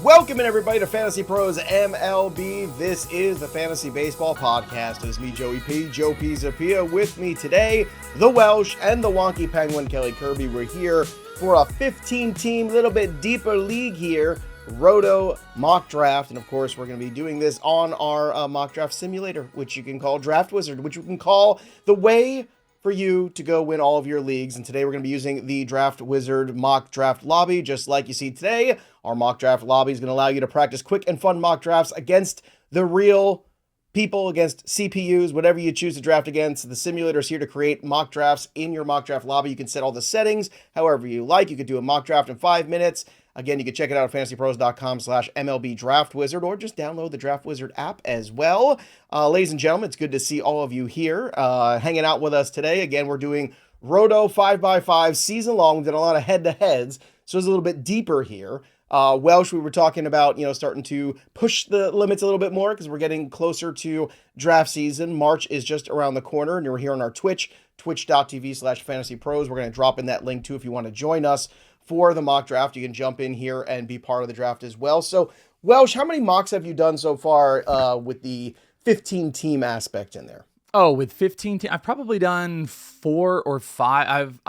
Welcome in everybody to Fantasy Pros MLB. This is the Fantasy Baseball Podcast. It is me, Joey P, Joe Pisapia. With me today, the Welsh and the wonky Penguin, Kelly Kirby. We're here for a 15-team, little bit deeper league here, Roto mock draft. And of course, we're going to be doing this on our mock draft simulator, which you can call Draft Wizard, which you can call the way for you to go win all of your leagues. And today we're going to be using the Draft Wizard mock draft lobby, just like you see today. Our mock draft lobby is going to allow you to practice quick and fun mock drafts against the real people, against CPUs, whatever you choose to draft against. The simulator is here to create mock drafts in your mock draft lobby. You can set all the settings however you like. You could do a mock draft in 5 minutes. Again, you can check it out at fantasypros.com/MLB Draft Wizard, or just download the Draft Wizard app as well. Ladies and gentlemen, it's good to see all of you here hanging out with us today. Again, we're doing Roto 5x5 season long. We've done a lot of head-to-heads, so it's a little bit deeper here. Welsh, we were talking about, starting to push the limits a little bit more because we're getting closer to draft season. March is just around the corner, and you're here on our Twitch, twitch.tv/fantasypros. We're going to drop in that link too if you want to join us for the mock draft. You can jump in here and be part of the draft as well. So, Welsh, how many mocks have you done so far with the 15-team aspect in there? Oh, with 15 teams, I've probably done 4 or 5.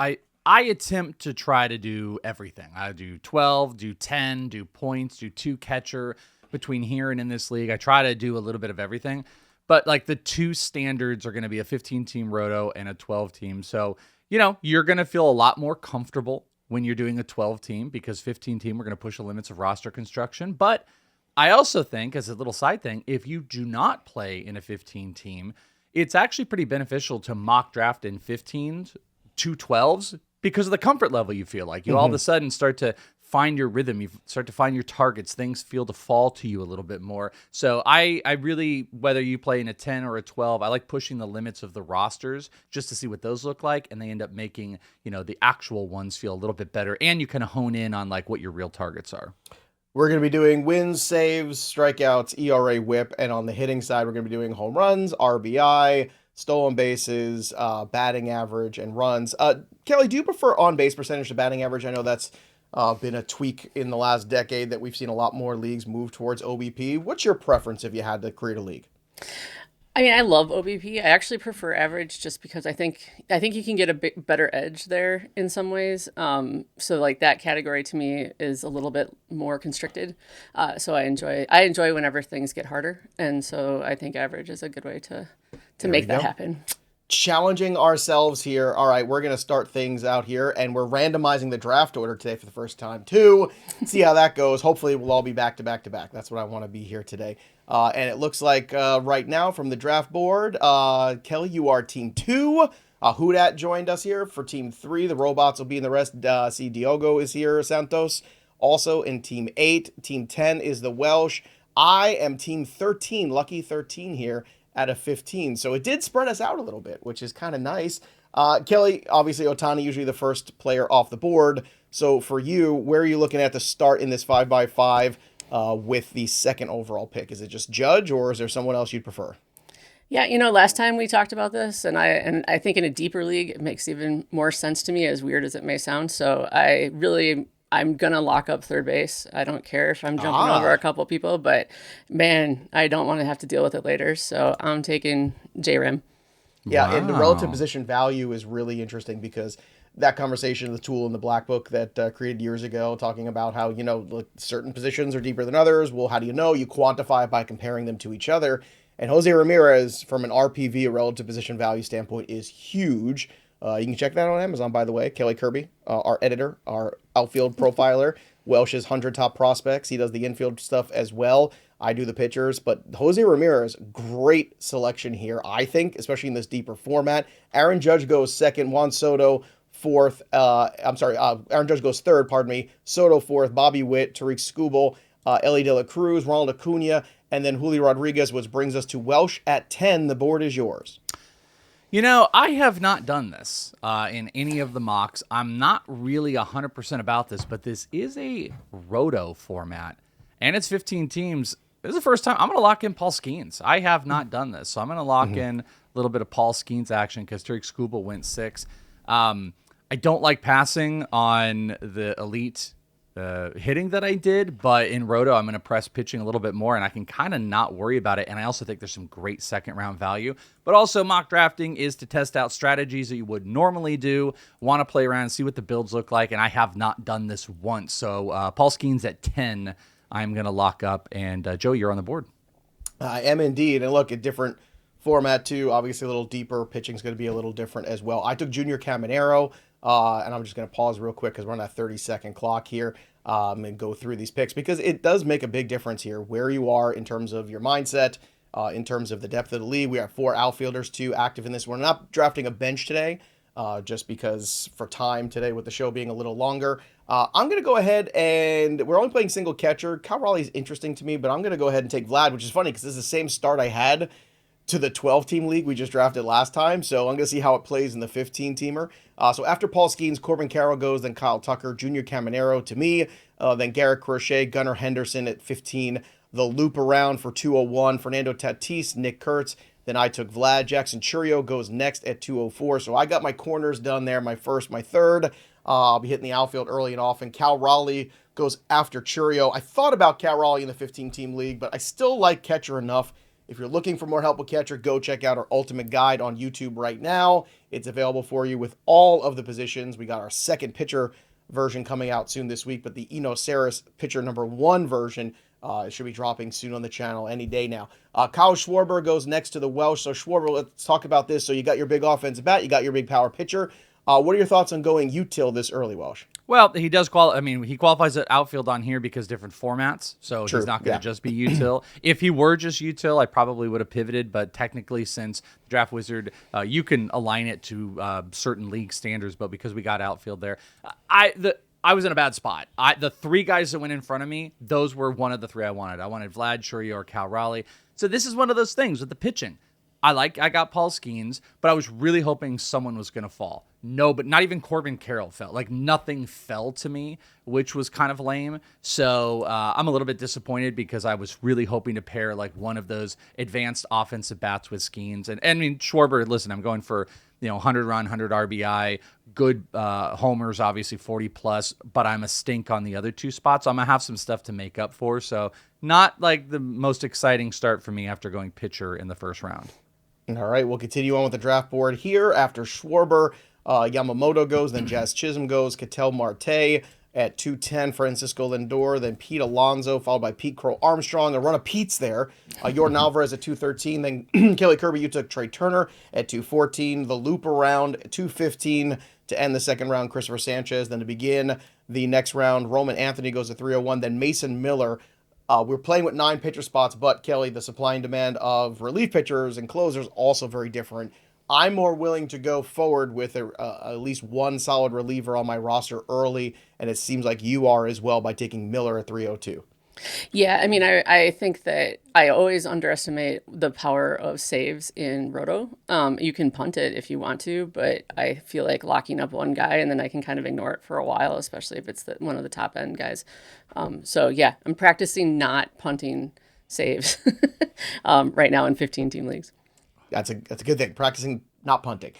I attempt to try to do everything. I do 12, do 10, do points, do 2 catcher between here and in this league. I try to do a little bit of everything, but like the 2 standards are going to be a 15-team Roto and a 12-team. So, you're going to feel a lot more comfortable when you're doing a 12-team because 15-team, we're going to push the limits of roster construction. But I also think, as a little side thing, if you do not play in a 15-team, it's actually pretty beneficial to mock draft in 15s to 12s because of the comfort level you feel like. You all of a sudden start to find your rhythm. You start to find your targets. Things feel to fall to you a little bit more. So I really, whether you play in a 10 or a 12, I like pushing the limits of the rosters just to see what those look like. And they end up making, the actual ones feel a little bit better. And you kind of hone in on like what your real targets are. We're going to be doing wins, saves, strikeouts, ERA, whip, and on the hitting side, we're going to be doing home runs, RBI, stolen bases, batting average, and runs. Kelly, do you prefer on-base percentage to batting average? I know that's been a tweak in the last decade that we've seen a lot more leagues move towards OBP. What's your preference if you had to create a league? I mean, I love OBP. I actually prefer average just because I think you can get a bit better edge there in some ways. So like that category to me is a little bit more constricted. So I enjoy whenever things get harder, and so I think average is a good way to make that happen. Challenging ourselves here. All right, we're going to start things out here, and we're randomizing the draft order today for the first time too. See how that goes. Hopefully we'll all be back to back to back. That's what I want to be here today. And it looks like right now from the draft board, Kelly, you are team 2. Hudat joined us here for team 3. The robots will be in the rest. See, Diogo is here. Santos also in team 8. Team 10 is the Welsh. I am team 13, lucky 13 here at a 15. So it did spread us out a little bit, which is kind of nice. Kelly, obviously Ohtani usually the first player off the board. So for you, where are you looking at to start in this 5x5 with the second overall pick? Is it just Judge, or is there someone else you'd prefer? Yeah, last time we talked about this, and I think in a deeper league, it makes even more sense to me, as weird as it may sound. So I'm going to lock up third base. I don't care if I'm jumping over a couple people, but man, I don't want to have to deal with it later. So I'm taking J-Rim. Yeah, and the relative position value is really interesting because that conversation, the tool in the black book that created years ago, talking about how, certain positions are deeper than others. Well, how do you know? You quantify it by comparing them to each other. And Jose Ramirez, from an RPV, a relative position value standpoint, is huge. You can check that out on Amazon, by the way. Kelly Kirby, our editor, our outfield profiler, Welsh's 100 top prospects. He does the infield stuff as well. I do the pitchers, but Jose Ramirez, great selection here, I think, especially in this deeper format. Aaron Judge goes second, Juan Soto fourth. Aaron Judge goes third, pardon me. Soto fourth, Bobby Witt, Tariq Skubal, Ellie De La Cruz, Ronald Acuna, and then Julio Rodriguez, which brings us to Welsh at 10. The board is yours. I have not done this in any of the mocks. I'm not really 100% about this, but this is a Roto format, and it's 15 teams. This is the first time I'm going to lock in Paul Skenes. I have not done this, so I'm going to lock in a little bit of Paul Skenes action because Tariq Skubal went 6. I don't like passing on the elite hitting that I did, but in Roto, I'm going to press pitching a little bit more, and I can kind of not worry about it. And I also think there's some great second-round value. But also, mock drafting is to test out strategies that you would normally do, want to play around and see what the builds look like, and I have not done this once. So Paul Skenes at 10, I'm going to lock up, and Joe, you're on the board. I am indeed. And look, a different format too. Obviously, a little deeper. Pitching's going to be a little different as well. I took Junior Caminero, and I'm just going to pause real quick because we're on that 30-second clock here and go through these picks because it does make a big difference here where you are in terms of your mindset, in terms of the depth of the league. We have 4 outfielders too active in this. We're not drafting a bench today just because for time today with the show being a little longer. I'm going to go ahead and we're only playing single catcher. Cal Raleigh's interesting to me, but I'm going to go ahead and take Vlad, which is funny because this is the same start I had to the 12-team league we just drafted last time. So I'm going to see how it plays in the 15-teamer. So after Paul Skenes, Corbin Carroll goes, then Kyle Tucker, Junior Caminero to me, then Garrett Crochet, Gunnar Henderson at 15, the loop around for 201, Fernando Tatis, Nick Kurtz. Then I took Vlad. Jackson Churio goes next at 204. So I got my corners done there, my first, my third. I'll be hitting the outfield early and often. Cal Raleigh goes after Churio. I thought about Cal Raleigh in the 15-team league, but I still like catcher enough. If you're looking for more help with catcher, go check out our Ultimate Guide on YouTube right now. It's available for you with all of the positions. We got our second pitcher version coming out soon this week, but the Eno Saris pitcher number 1 version should be dropping soon on the channel any day now. Kyle Schwarber goes next to the Welsh. So Schwarber, let's talk about this. So you got your big offensive bat, you got your big power pitcher. What are your thoughts on going util this early, Welsh? Well, he does he qualifies at outfield on here because different formats, so True. He's not going to just be util. If he were just util, I probably would have pivoted, but technically since Draft Wizard, you can align it to certain league standards, but because we got outfield there, I was in a bad spot. The 3 guys that went in front of me, those were one of the 3 I wanted. I wanted Vlad, Churio, or Cal Raleigh. So this is one of those things with the pitching. I got Paul Skenes, but I was really hoping someone was going to fall. No, but not even Corbin Carroll fell. Like, nothing fell to me, which was kind of lame. So I'm a little bit disappointed because I was really hoping to pair, like, one of those advanced offensive bats with Skenes. And I mean, Schwarber, listen, I'm going for, 100 run, 100 RBI, good homers, obviously 40+, but I'm a stink on the other 2 spots. I'm going to have some stuff to make up for. So not, like, the most exciting start for me after going pitcher in the first round. All right, we'll continue on with the draft board here. After Schwarber, Yamamoto goes, then Jazz Chisholm goes, Ketel Marte at 210, Francisco Lindor, then Pete Alonso, followed by Pete Crow Armstrong. A run of Pete's there. Jordan Alvarez at 213, then Kelly Kirby, you took Trey Turner at 214, the loop around at 215 to end the second round, Christopher Sanchez. Then to begin the next round, Roman Anthony goes to 301, then Mason Miller. We're playing with 9 pitcher spots, but Kelly, the supply and demand of relief pitchers and closers also very different. I'm more willing to go forward with at least one solid reliever on my roster early, and it seems like you are as well by taking Miller at 302. Yeah, I mean, I think that I always underestimate the power of saves in Roto. You can punt it if you want to, but I feel like locking up one guy and then I can kind of ignore it for a while, especially if it's one of the top end guys. So yeah, I'm practicing not punting saves right now in 15-team leagues. That's a good thing. Practicing not punting.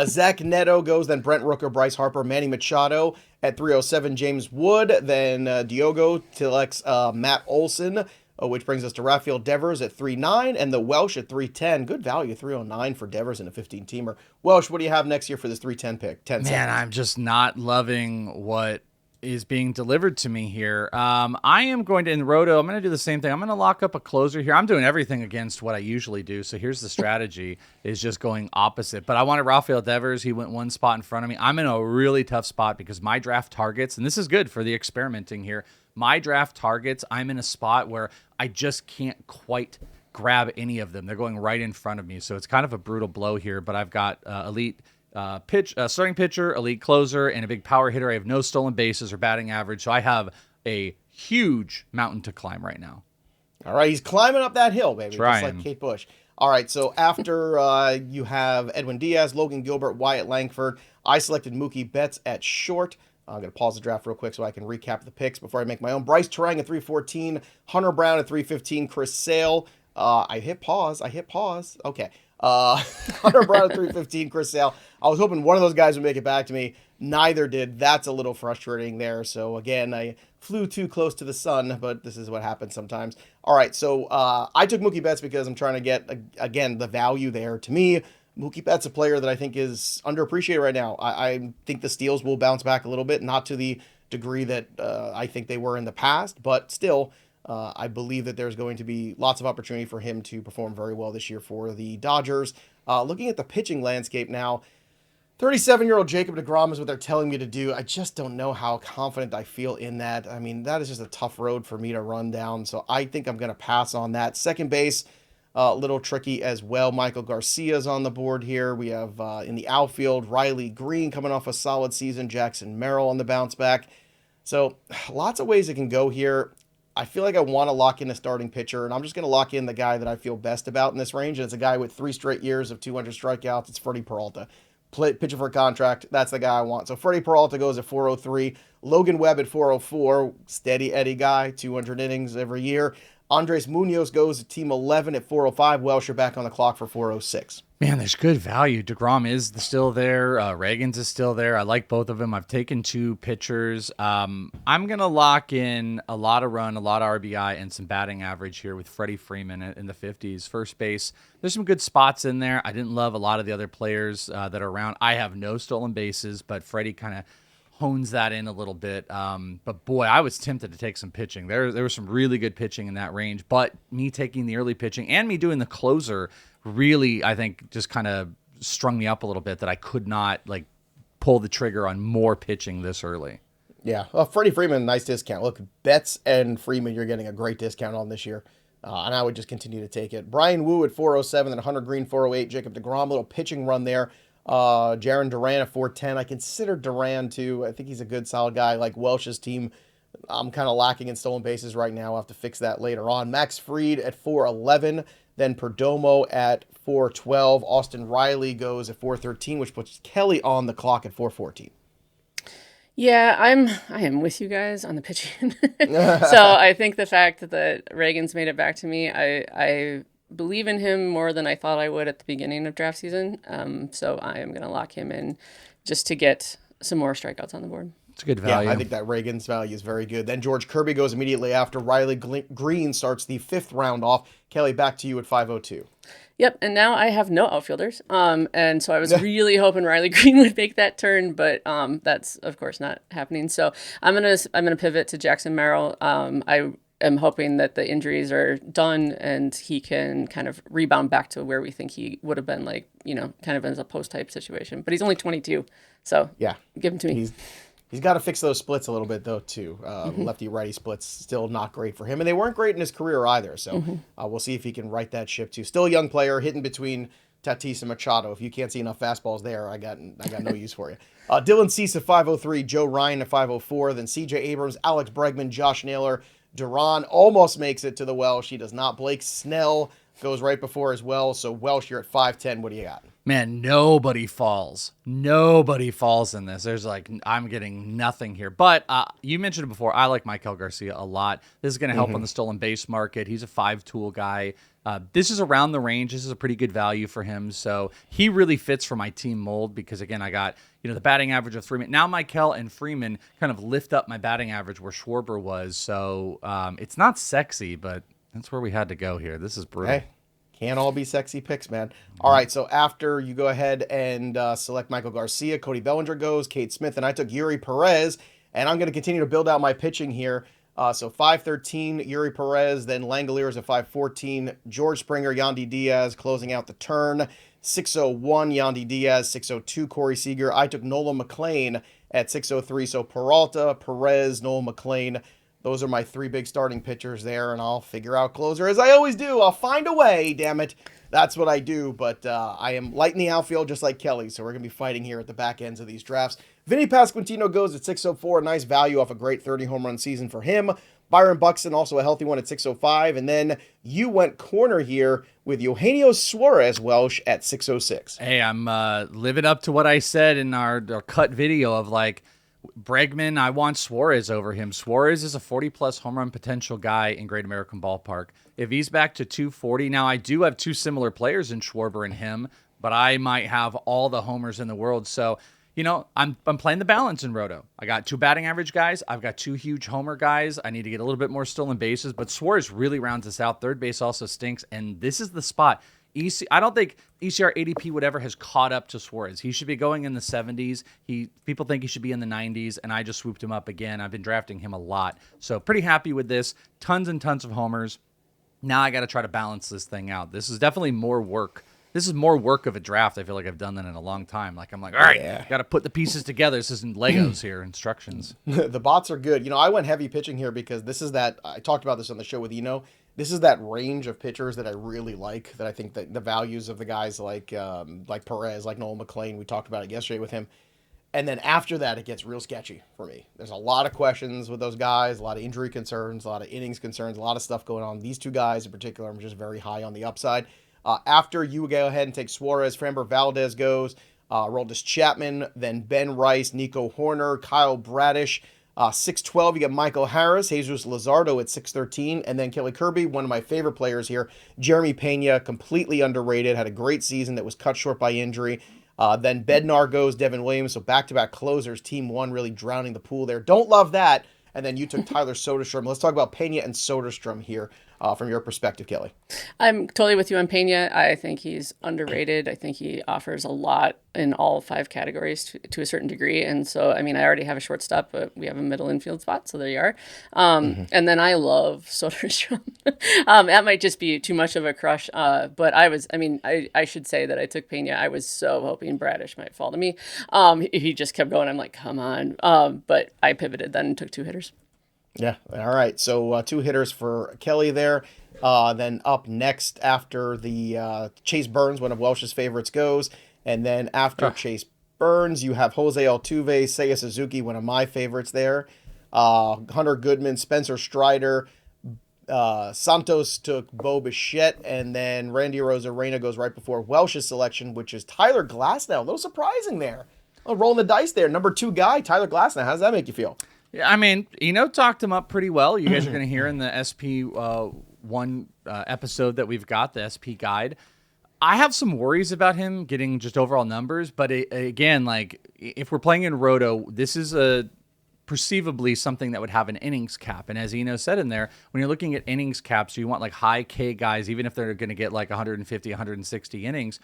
Zach Neto goes, then Brent Rooker, Bryce Harper, Manny Machado at 307, James Wood, then Diogo Tilex, Matt Olson, which brings us to Rafael Devers at 3.9, and the Welsh at 310. Good value, 309 for Devers in a 15-teamer. Welsh, what do you have next year for this 310 pick? 10 Man, seconds. I'm just not loving what is being delivered to me here. I am going to, in Roto, I'm going to do the same thing. I'm going to lock up a closer here. I'm doing everything against what I usually do. So here's the strategy is just going opposite. But I wanted Rafael Devers. He went 1 spot in front of me. I'm in a really tough spot because my draft targets, and this is good for the experimenting here, my draft targets, I'm in a spot where I just can't quite grab any of them. They're going right in front of me. So it's kind of a brutal blow here, but I've got elite starting pitcher, elite closer, and a big power hitter. I have no stolen bases or batting average, so I have a huge mountain to climb right now. All right, he's climbing up that hill, baby, Trying. just like Kate Bush. All right, so after you have Edwin Diaz, Logan Gilbert, Wyatt Langford, I selected Mookie Betts at short. I'm going to pause the draft real quick so I can recap the picks before I make my own. Bryce Terang at 314, Hunter Brown at 315, Chris Sale. I hit pause. Okay. Hunter Brown at 315, Chris Sale. I was hoping one of those guys would make it back to me. Neither did. That's a little frustrating there. So again, I flew too close to the sun, but this is what happens sometimes. All right, so I took Mookie Betts because I'm trying to get, again, the value there. To me, Mookie Betts a player that I think is underappreciated right now. I think the steals will bounce back a little bit, not to the degree that I think they were in the past, but still, I believe that there's going to be lots of opportunity for him to perform very well this year for the Dodgers. Looking at the pitching landscape now, 37-year-old Jacob deGrom is what they're telling me to do. I just don't know how confident I feel in that. I mean, that is just a tough road for me to run down, so I think I'm going to pass on that. Second base, a little tricky as well. Michael Garcia's on the board here. We have in the outfield, Riley Green coming off a solid season, Jackson Merrill on the bounce back. So lots of ways it can go here. I feel like I want to lock in a starting pitcher, and I'm just going to lock in the guy that I feel best about in this range, and it's a guy with 3 straight years of 200 strikeouts. It's Freddie Peralta. Pitcher for a contract, that's the guy I want. So Freddie Peralta goes at 403. Logan Webb at 404. Steady Eddie guy, 200 innings every year. Andres Munoz goes to team 11 at 405. Welsh are back on the clock for 406. Man, there's good value. DeGrom is still there. Reagans is still there. I like both of them. I've taken 2 pitchers. I'm going to lock in a lot of run, a lot of RBI, and some batting average here with Freddie Freeman in the 50s. First base, there's some good spots in there. I didn't love a lot of the other players that are around. I have no stolen bases, but Freddie kind of hones that in a little bit. But boy, I was tempted to take some pitching. There was some really good pitching in that range, but me taking the early pitching and me doing the closer really, I think, just kind of strung me up a little bit that I could not pull the trigger on more pitching this early. Yeah, well, Freddie Freeman, nice discount. Look, Betts and Freeman, you're getting a great discount on this year. And I would just continue to take it. Brian Wu at 407, then Hunter Green 408, Jacob deGrom, a little pitching run there. Jaron Duran at 410. I consider Duran too. I think he's a good, solid guy. Like Welsh's team, I'm kind of lacking in stolen bases right now. I'll have to fix that later on. Max Fried at 411. Then Perdomo at 412. Austin Riley goes at 413, which puts Kelly on the clock at 414. Yeah, I am with you guys on the pitching. So I think the fact that Reagan's made it back to me, I believe in him more than I thought I would at the beginning of draft season. So I am going to lock him in just to get some more strikeouts on the board. It's a good value. Yeah, I think that Reagan's value is very good. Then George Kirby goes immediately after. Riley Green starts the 5th round off. Kelly, back to you at 502. Yep, and now I have no outfielders. And so I was really hoping Riley Green would make that turn, but that's of course not happening. So I'm gonna pivot to Jackson Merrill. I am hoping that the injuries are done and he can kind of rebound back to where we think he would have been, kind of as a post type situation. But he's only 22, so yeah, give him to me. He's got to fix those splits a little bit, though, too. Lefty-righty splits still not great for him. And they weren't great in his career either. So we'll see if he can right that ship, too. Still a young player, hitting between Tatis and Machado. If you can't see enough fastballs there, I got no use for you. Dylan Cease at 503, Joe Ryan at 504, then C.J. Abrams, Alex Bregman, Josh Naylor. Duran almost makes it to the Welsh. He does not. Blake Snell goes right before as well. So Welsh, you're at 510. What do you got? Man, nobody falls. Nobody falls in this. I'm getting nothing here. But you mentioned it before. I like Michael Garcia a lot. This is going to help on the stolen base market. He's a 5-tool guy. This is around the range. This is a pretty good value for him. So he really fits for my team mold because, again, I got the batting average of Freeman. Now Michael and Freeman kind of lift up my batting average where Schwarber was. So it's not sexy, but that's where we had to go here. This is brutal. Hey. Can't all be sexy picks, man. All right, so after you go ahead and select Michael Garcia, Cody Bellinger goes, Cade Smith, and I took Yuri Perez, and I'm going to continue to build out my pitching here. So 513, Yuri Perez, then Langoliers at 514, George Springer, Yandy Diaz closing out the turn, 601, Yandy Diaz, 602, Corey Seager. I took Nolan McLean at 603, so Peralta, Perez, Nolan McLean. Those are my 3 big starting pitchers there, and I'll figure out closer as I always do. I'll find a way, damn it. That's what I do, but I am light in the outfield just like Kelly, so we're going to be fighting here at the back ends of these drafts. Vinny Pasquantino goes at 604, a nice value off a great 30 home run season for him. Byron Buxton, also a healthy one at 605, and then you went corner here with Eugenio Suarez Welsh at 606. Hey, I'm living up to what I said in our cut video of Bregman, I want Suarez over him. Suarez is a 40-plus home run potential guy in Great American Ballpark. If he's back to 240, now I do have two similar players in Schwarber and him, but I might have all the homers in the world. So, I'm playing the balance in Roto. I got two batting average guys. I've got two huge homer guys. I need to get a little bit more stolen bases, but Suarez really rounds us out. Third base also stinks, and this is the spot. I don't think ECR ADP whatever has caught up to Suarez. He should be going in the 70s. People think he should be in the 90s, and I just swooped him up again. I've been drafting him a lot, so pretty happy with this. Tons and tons of homers. Now I got to try to balance this thing out. This is definitely more work. This is more work of a draft. I feel like I've done that in a long time. Like, I'm like, all right, got to put the pieces together. This isn't Legos here, instructions. The bots are good. I went heavy pitching here because this is that, I talked about this on the show with this is that range of pitchers that I really like, that I think that the values of the guys like Perez, like Noel McLean, we talked about it yesterday with him. And then after that, it gets real sketchy for me. There's a lot of questions with those guys, a lot of injury concerns, a lot of innings concerns, a lot of stuff going on. These two guys in particular, I'm just very high on the upside. After you go ahead and take Suarez, Framber Valdez goes, Aroldis Chapman, then Ben Rice, Nico Horner, Kyle Bradish. 612, you get Michael Harris, Jesus Luzardo at 613, and then Kelly Kirby, one of my favorite players here, Jeremy Pena, completely underrated, had a great season that was cut short by injury. Then Bednar goes, Devin Williams, so back-to-back closers, team one really drowning the pool there. Don't love that. And then you took Tyler Soderstrom. Let's talk about Pena and Soderstrom here from your perspective, Kelly. I'm totally with you on Pena. I think he's underrated. I think he offers a lot in all five categories to a certain degree. And so, I already have a shortstop, but we have a middle infield spot, so there you are. And then I love Soderstrom. That might just be too much of a crush. But I should say that I took Pena. I was so hoping Bradish might fall to me. He just kept going. I'm like, come on. But I pivoted then and took two hitters. Yeah. All right. So two hitters for Kelly there. Then up next after the Chase Burns, one of Welsh's favorites, goes. And then after Chase Burns, you have Jose Altuve, Seiya Suzuki, one of my favorites there. Hunter Goodman, Spencer Strider. Santos took Bo Bichette. And then Randy Arozarena goes right before Welsh's selection, which is Tyler Glasnow. A little surprising there. Rolling the dice there. Number 2 guy, Tyler Glasnow. How does that make you feel? Yeah, talked him up pretty well. You guys are going to hear in the SP1 episode that we've got, the SP guide. I have some worries about him getting just overall numbers, but again, if we're playing in Roto, this is perceivably something that would have an innings cap. And as Eno said in there, when you're looking at innings caps, you want high K guys, even if they're going to get 150, 160 innings.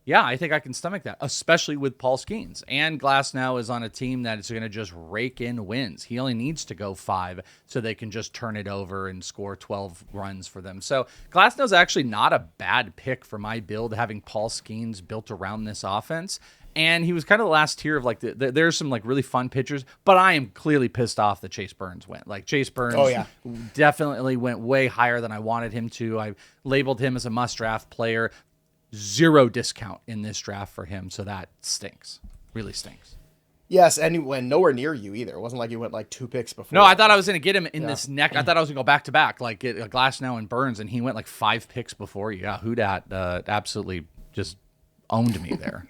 Yeah, I think I can stomach that, especially with Paul Skenes. And Glasnow is on a team that is going to just rake in wins. He only needs to go 5 so they can just turn it over and score 12 runs for them. So Glasnow's actually not a bad pick for my build, having Paul Skenes built around this offense. And he was kind of the last tier of there's some really fun pitchers, but I am clearly pissed off that Chase Burns went. Chase Burns definitely went way higher than I wanted him to. I labeled him as a must-draft player. 0 discount in this draft for him, so that stinks. Really stinks. Yes, and he went nowhere near you either. It wasn't like you went 2 picks before. No, I thought I was going to get him in this neck. I thought I was going to go back-to-back, get Glasnow and Burns, and he went 5 picks before you. Yeah, who dat absolutely just owned me there.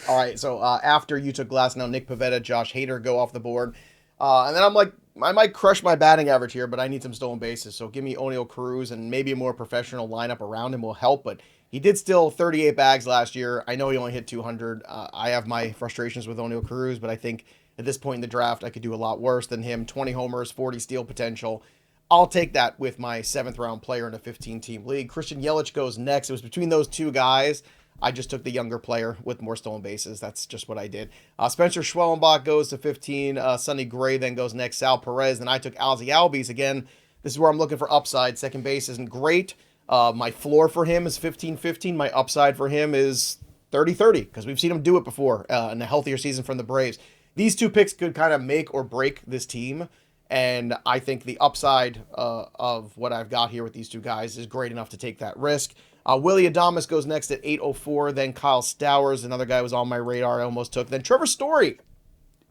All right, so after you took Glasnow, Nick Pivetta, Josh Hader go off the board. And then I'm like, I might crush my batting average here, but I need some stolen bases. So give me O'Neal Cruz, and maybe a more professional lineup around him will help, but he did steal 38 bags last year. I know he only hit 200. I have my frustrations with O'Neal Cruz, but I think at this point in the draft, I could do a lot worse than him. 20 homers, 40 steal potential. I'll take that with my 7th-round player in a 15-team league. Christian Yelich goes next. It was between those two guys. I just took the younger player with more stolen bases. That's just what I did. Spencer Schwellenbach goes to 15. Sonny Gray then goes next. Sal Perez. Then I took Ozzie Albies. Again, this is where I'm looking for upside. Second base isn't great. My floor for him is 15-15. My upside for him is 30-30 because we've seen him do it before in a healthier season from the Braves. These 2 picks could kind of make or break this team, and I think the upside of what I've got here with these 2 guys is great enough to take that risk. Willie Adames goes next at 8:04. Then Kyle Stowers, another guy was on my radar I almost took. Then Trevor Story,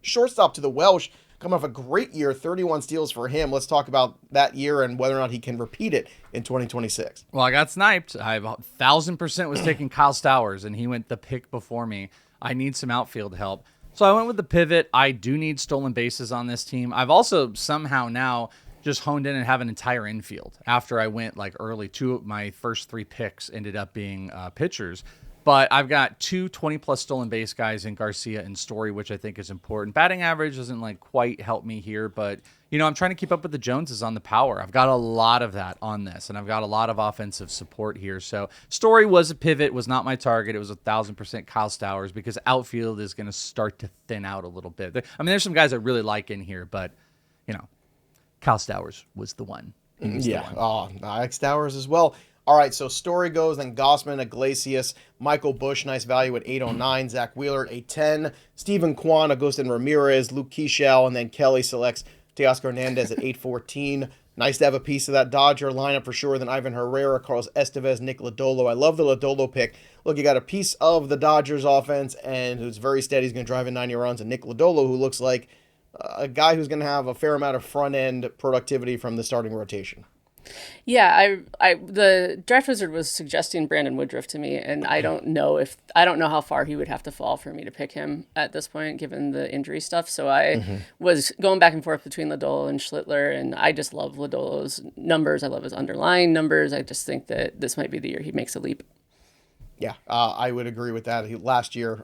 shortstop to the Welsh, coming off a great year, 31 steals for him. Let's talk about that year and whether or not he can repeat it in 2026. Well, I got sniped. I 1,000% was taking Kyle Stowers, and he went the pick before me. I need some outfield help. So I went with the pivot. I do need stolen bases on this team. I've also somehow now just honed in and have an entire infield. After I went like early, two of my first 3 picks ended up being pitchers. But I've got 2 20-plus stolen base guys in Garcia and Story, which I think is important. Batting average doesn't like quite help me here, but I'm trying to keep up with the Joneses on the power. I've got a lot of that on this, and I've got a lot of offensive support here. So Story was a pivot, was not my target. It was 1,000% Kyle Stowers because outfield is going to start to thin out a little bit. I mean, there's some guys I really like in here, but Kyle Stowers was the one. Yeah. Oh, I like Stowers as well. All right, so Story goes, then Gossman, Iglesias, Michael Bush, nice value at 809, Zach Wheeler at 810, Stephen Kwan, Agustin Ramirez, Luke Keishel, and then Kelly selects Teoscar Hernandez at 814. Nice to have a piece of that Dodger lineup for sure. Then Ivan Herrera, Carlos Estevez, Nick Lodolo. I love the Lodolo pick. Look, you got a piece of the Dodgers offense and who's very steady. He's going to drive in 90 runs, and Nick Lodolo, who looks like a guy who's going to have a fair amount of front-end productivity from the starting rotation. Yeah, the draft wizard was suggesting Brandon Woodruff to me, and I don't know how far he would have to fall for me to pick him at this point, given the injury stuff. So I was going back and forth between Lodolo and Schlittler, and I just love Lodolo's numbers. I love his underlying numbers. I just think that this might be the year he makes a leap. Yeah, I would agree with that. Last year,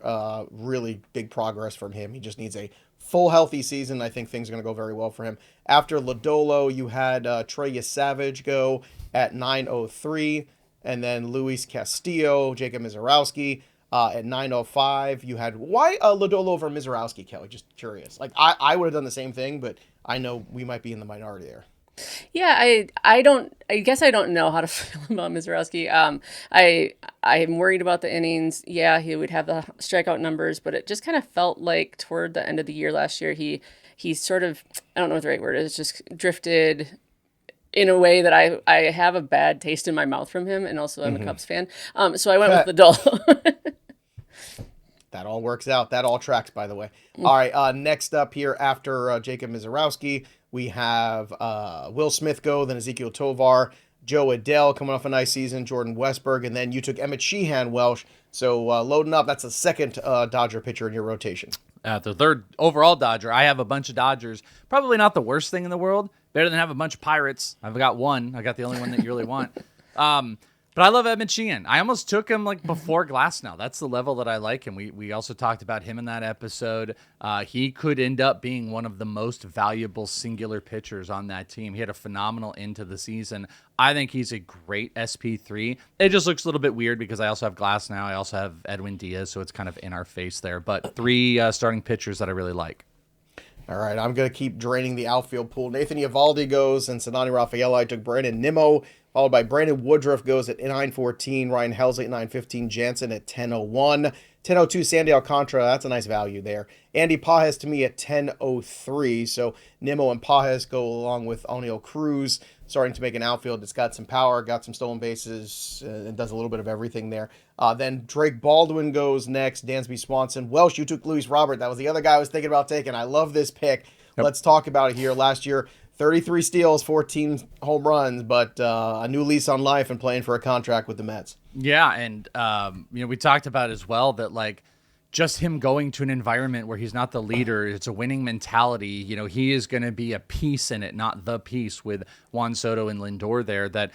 really big progress from him. He just needs a full healthy season. I think things are going to go very well for him. After Lodolo, you had Trey Savage go at 903, and then Luis Castillo, Jacob Mizorowski at 905. You had why Lodolo over Mizorowski, Kelly? Just curious. Like I would have done the same thing, but I know we might be in the minority there. Yeah, I guess I don't know how to feel about Mizorowski. I'm worried about the innings. Yeah, he would have the strikeout numbers, but it just kind of felt like toward the end of the year last year, he sort of, I don't know what the right word is, just drifted in a way that I have a bad taste in my mouth from him, and also I'm a Cubs fan. So I went with the dull. That all works out. That all tracks, by the way. All right, next up here after Jacob Mizorowski, we have Will Smith go, then Ezekiel Tovar, Joe Adele coming off a nice season, Jordan Westberg, and then you took Emmett Sheehan, Welsh. So loading up, that's the second Dodger pitcher in your rotation. The third overall Dodger. I have a bunch of Dodgers. Probably not the worst thing in the world. Better than have a bunch of Pirates. I've got one. I got the only one that you really want. But I love Emmett Sheehan. I almost took him like before Glasnow. That's the level that I like him. We also talked about him in that episode. He could end up being one of the most valuable singular pitchers on that team. He had a phenomenal end to the season. I think he's a great SP3. It just looks a little bit weird because I also have Glasnow. I also have Edwin Diaz, so it's kind of in our face there. But 3 starting pitchers that I really like. All right, I'm going to keep draining the outfield pool. Nathan Eovaldi goes, and Cincinnati Rafaela. I took Brandon Nimmo, followed by Brandon Woodruff goes at 914, Ryan Helsley at 915, Jansen at 1001, 1002, Sandy Alcantara. That's a nice value there. Andy Pajes to me at 1003. So Nimmo and Pajes go along with O'Neill Cruz, starting to make an outfield that's got some power, got some stolen bases, and does a little bit of everything there. Then Drake Baldwin goes next, Dansby Swanson. Welsh, you took Luis Robert. That was the other guy I was thinking about taking. I love this pick. Yep. Let's talk about it here. Last year, 33 steals, 14 home runs, but a new lease on life and playing for a contract with the Mets. Yeah, and we talked about as well that like just him going to an environment where he's not the leader, it's a winning mentality. He is going to be a piece in it, not the piece with Juan Soto and Lindor there. That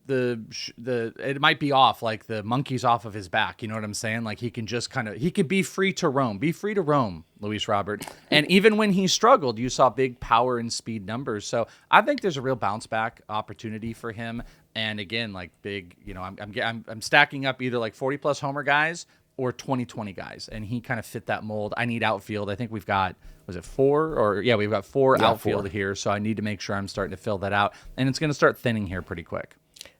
it might be off, like the monkey's off of his back. You know what I'm saying? Like he can just he could be free to roam. Be free to roam, Luis Robert. And even when he struggled, you saw big power and speed numbers. So I think there's a real bounce back opportunity for him. And again, like big, I'm stacking up either like 40 plus homer guys or 20-20 guys. And he kind of fit that mold. I need outfield. I think we've got, was it 4? Or yeah, we've got 4 outfield 4 here. So I need to make sure I'm starting to fill that out. And it's going to start thinning here pretty quick.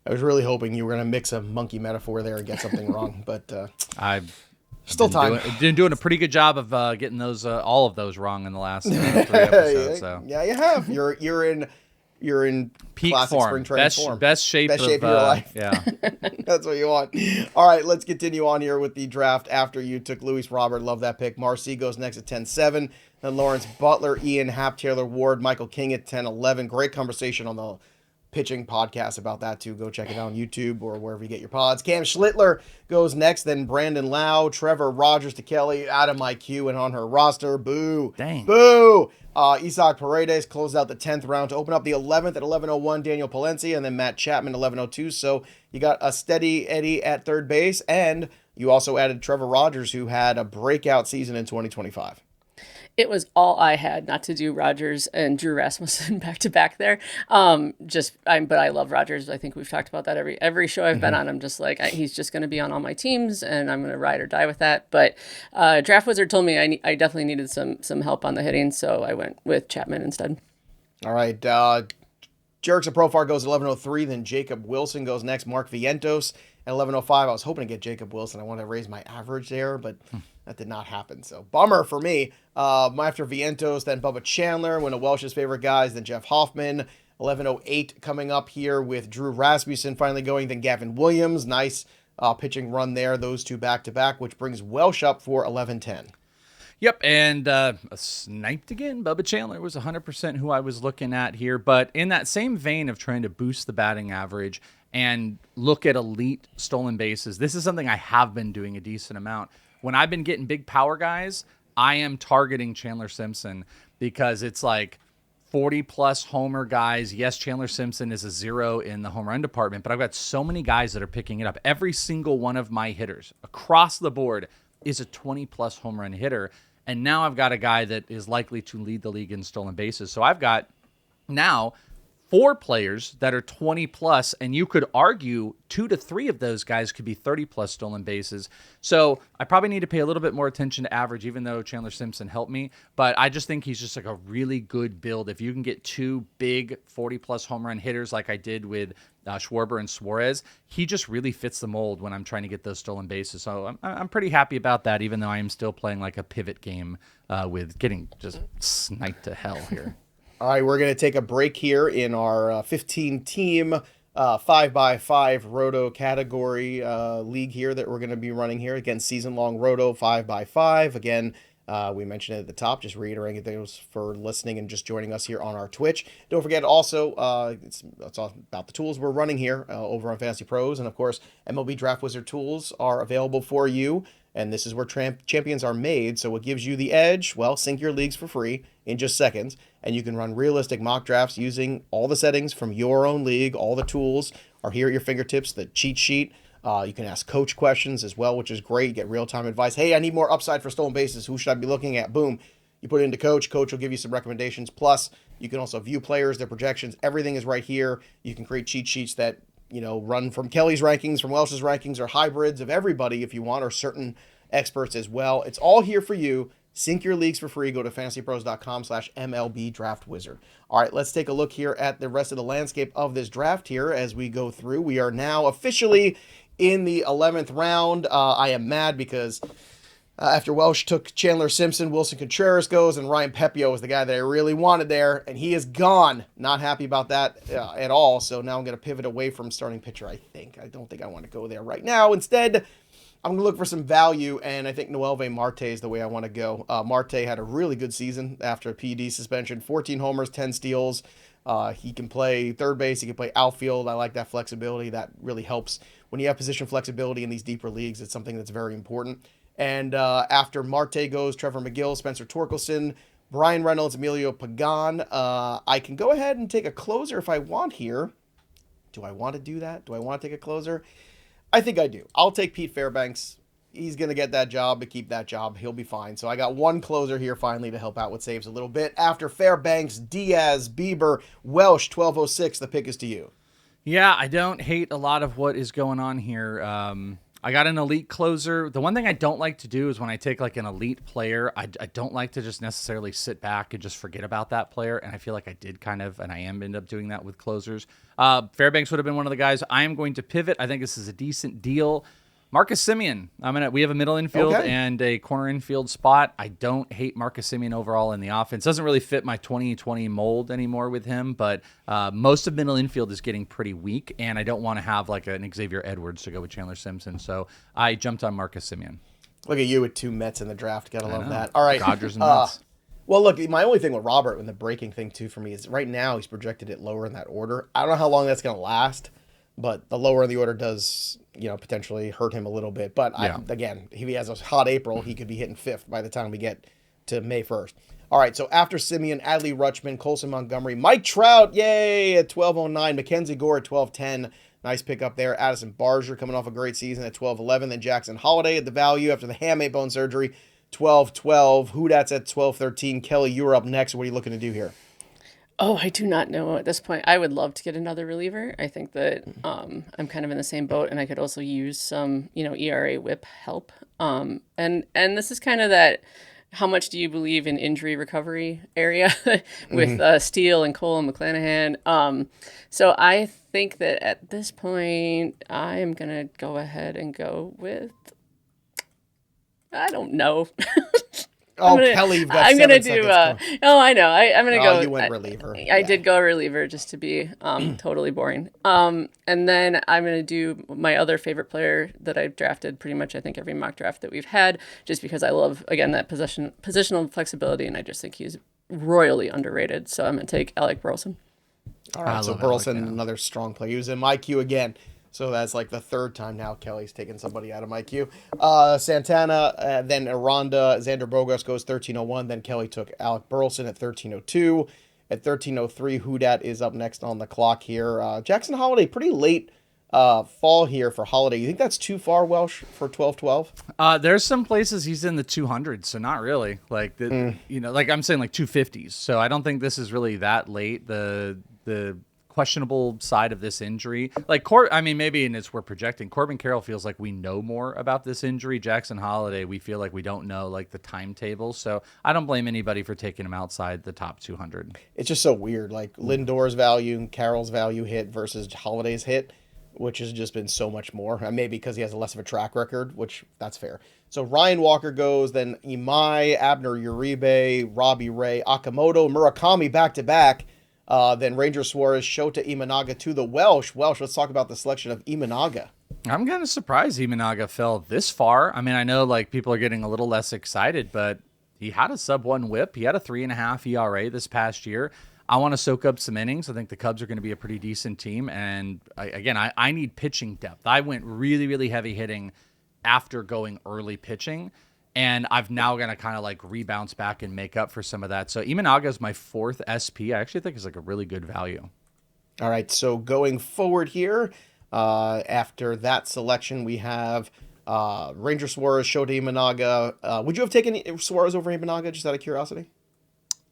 I was really hoping you were going to mix a monkey metaphor there and get something wrong, but I've still been doing a pretty good job of getting those all of those wrong in the last 3 episodes. So yeah, you have. You're in peak classic form, spring training form, best shape of your life. Yeah, that's what you want. All right, let's continue on here with the draft. After you took Luis Robert, love that pick. Marcy goes next at 10-7. Then Lawrence Butler, Ian Happ, Taylor Ward, Michael King at 10-11. Great conversation on the pitching podcast about that too. Go check it out on YouTube or wherever you get your pods. Cam Schlittler goes next, then Brandon Lau, Trevor Rogers to Kelly out of my queue and on her roster. Boo. Dang. Boo. Isaac Paredes closed out the 10th round to open up the 11th at 11:01. Daniel Palencia, and then Matt Chapman 11:02. So you got a steady Eddie at third base, and you also added Trevor Rogers, who had a breakout season in 2025. It was all I had not to do Rogers and Drew Rasmussen back to back there. But I love Rogers. I think we've talked about that every show I've been on. I'm just like, he's just going to be on all my teams, and I'm going to ride or die with that. But Draft Wizard told me I definitely needed some help on the hitting, so I went with Chapman instead. All right, Jerks of Profar goes 11:03. Then Jacob Wilson goes next. Mark Vientos at 11:05. I was hoping to get Jacob Wilson. I wanted to raise my average there, but that did not happen. So bummer for me. After Vientos, then Bubba Chandler, one of Welsh's favorite guys. Then Jeff Hoffman. 11:08 coming up here with Drew Rasmussen finally going. Then Gavin Williams. Nice pitching run there. Those two back to back, which brings Welsh up for 11:10. Yep, and sniped again. Bubba Chandler was 100% who I was looking at here. But in that same vein of trying to boost the batting average and look at elite stolen bases, this is something I have been doing a decent amount. When I've been getting big power guys, I am targeting Chandler Simpson because it's like 40-plus homer guys. Yes, Chandler Simpson is a 0 in the home run department, but I've got so many guys that are picking it up. Every single one of my hitters across the board is a 20-plus home run hitter. And now I've got a guy that is likely to lead the league in stolen bases. So I've got now 4 players that are 20 plus, and you could argue 2 to 3 of those guys could be 30 plus stolen bases. So I probably need to pay a little bit more attention to average, even though Chandler Simpson helped me. But I just think he's just like a really good build. If you can get 2 big 40 plus home run hitters like I did with Schwarber and Suarez, he just really fits the mold when I'm trying to get those stolen bases. So I'm pretty happy about that, even though I am still playing like a pivot game with getting just sniped to hell here. All right, we're going to take a break here in our 15-team 5x5 Roto category league here that we're going to be running here. Again, season-long Roto 5x5. Again, we mentioned it at the top, just reiterating those for listening and just joining us here on our Twitch. Don't forget also, it's all about the tools we're running here over on Fantasy Pros. And, of course, MLB Draft Wizard tools are available for you. And this is where champions are made. So what gives you the edge? Well, sync your leagues for free in just seconds. And you can run realistic mock drafts using all the settings from your own league. All the tools are here at your fingertips. The cheat sheet. You can ask coach questions as well, which is great. You get real-time advice. Hey, I need more upside for stolen bases. Who should I be looking at? Boom. You put it into coach. Coach will give you some recommendations. Plus, you can also view players, their projections. Everything is right here. You can create cheat sheets that run from Kelly's rankings, from Welsh's rankings, or hybrids of everybody if you want, or certain experts as well. It's all here for you. Sync your leagues for free. Go to fantasypros.com/MLB Draft Wizard. All right, let's take a look here at the rest of the landscape of this draft here as we go through. We are now officially in the 11th round. I am mad because after Welsh took Chandler Simpson, Wilson Contreras goes, and Ryan Pepio was the guy that I really wanted there, and he is gone. Not happy about that at all. So now I'm going to pivot away from starting pitcher, I think. I don't think I want to go there right now. Instead, I'm going to look for some value, and I think Noelvi Marte is the way I want to go. Marte had a really good season after a PED suspension. 14 homers, 10 steals. He can play third base. He can play outfield. I like that flexibility. That really helps. When you have position flexibility in these deeper leagues, it's something that's very important. And after Marte goes, Trevor McGill, Spencer Torkelson, Brian Reynolds, Emilio Pagan. I can go ahead and take a closer if I want here. Do I want to do that? Do I want to take a closer? I think I do. I'll take Pete Fairbanks. He's going to get that job, but keep that job. He'll be fine. So I got one closer here finally to help out with saves a little bit. After Fairbanks, Diaz, Bieber, Welsh, 1206. The pick is to you. Yeah, I don't hate a lot of what is going on here. I got an elite closer. The one thing I don't like to do is when I take like an elite player, I don't like to just necessarily sit back and just forget about that player. And I feel like I did kind of, and I am end up doing that with closers. Fairbanks would have been one of the guys. I am going to pivot. I think this is a decent deal. Marcus Semien. We have a middle infield and a corner infield spot. I don't hate Marcus Semien overall in the offense. Doesn't really fit my 2020 mold anymore with him, but most of middle infield is getting pretty weak, and I don't want to have like an Xavier Edwards to go with Chandler Simpson, so I jumped on Marcus Semien. Look at you with 2 Mets in the draft. Gotta love that. All right. Dodgers and Mets. Well, look, my only thing with Robert and the breaking thing too for me is right now he's projected it lower in that order. I don't know how long that's going to last, but the lower in the order does, potentially hurt him a little bit. But again, if he has a hot April, he could be hitting fifth by the time we get to May 1st. All right, so after Simeon, Adley Rutschman, Colson Montgomery, Mike Trout, yay, at 12:09, Mackenzie Gore at 12:10. Nice pickup there. Addison Barger coming off a great season at 12:11. Then Jackson Holiday at the value after the hamate bone surgery, 12:12. Hudats at 12:13. Kelly, you're up next. What are you looking to do here? Oh, I do not know at this point. I would love to get another reliever. I think that I'm kind of in the same boat, and I could also use some, ERA whip help. And this is kind of that. How much do you believe in injury recovery area with Steele and Cole and McClanahan? So I think that at this point, I am going to go ahead and go with, I don't know. Kelly, you've got 7 seconds. I know. I'm going to go. You went reliever. I did go reliever just to be totally boring. And then I'm going to do my other favorite player that I've drafted pretty much, I think, every mock draft that we've had, just because I love, again, that positional flexibility, and I just think he's royally underrated. So I'm going to take Alec Burleson. All right, so Burleson, another strong player. He was in my queue again. So that's like the third time now Kelly's taken somebody out of my queue. Santana, then Aranda, Xander Bogaerts goes 13:01. Then Kelly took Alec Burleson at 13:02. At 13:03, Hudat is up next on the clock here. Jackson Holiday, pretty late fall here for Holiday. You think that's too far, Welsh, for 12:12? There's some places he's in the 200s, so not really. Like like I'm saying, like 250s. So I don't think this is really that late. The questionable side of this injury, like maybe, and we're projecting. Corbin Carroll feels like we know more about this injury. Jackson Holiday, we feel like we don't know like the timetable. So I don't blame anybody for taking him outside the top 200. It's just so weird, like Lindor's value and Carroll's value hit versus Holiday's hit, which has just been so much more. Maybe because he has less of a track record, which that's fair. So Ryan Walker goes, then Imai, Abner Uribe, Robbie Ray, Akamoto, Murakami back to back. Then Ranger Suarez, Shota Imanaga to the Welsh. Let's talk about the selection of Imanaga. I'm kind of surprised Imanaga fell this far. I mean, I know like people are getting a little less excited, but he had a sub-1 whip. He had a 3.5 ERA this past year. I want to soak up some innings. I think the Cubs are going to be a pretty decent team. And I need pitching depth. I went really, really heavy hitting after going early pitching. And I've now going to kind of like rebounce back and make up for some of that. So Imanaga is my 4th SP. I actually think is like a really good value. All right. So going forward here, after that selection, we have Ranger Suarez, Shota Imanaga. Would you have taken Suarez over Imanaga just out of curiosity?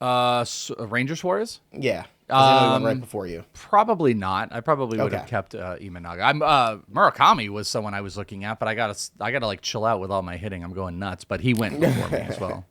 Ranger Suarez? Yeah. I know he went right before you. Probably not. I probably would have kept Imanaga. Murakami was someone I was looking at, but I gotta like chill out with all my hitting. I'm going nuts, but he went before me as well.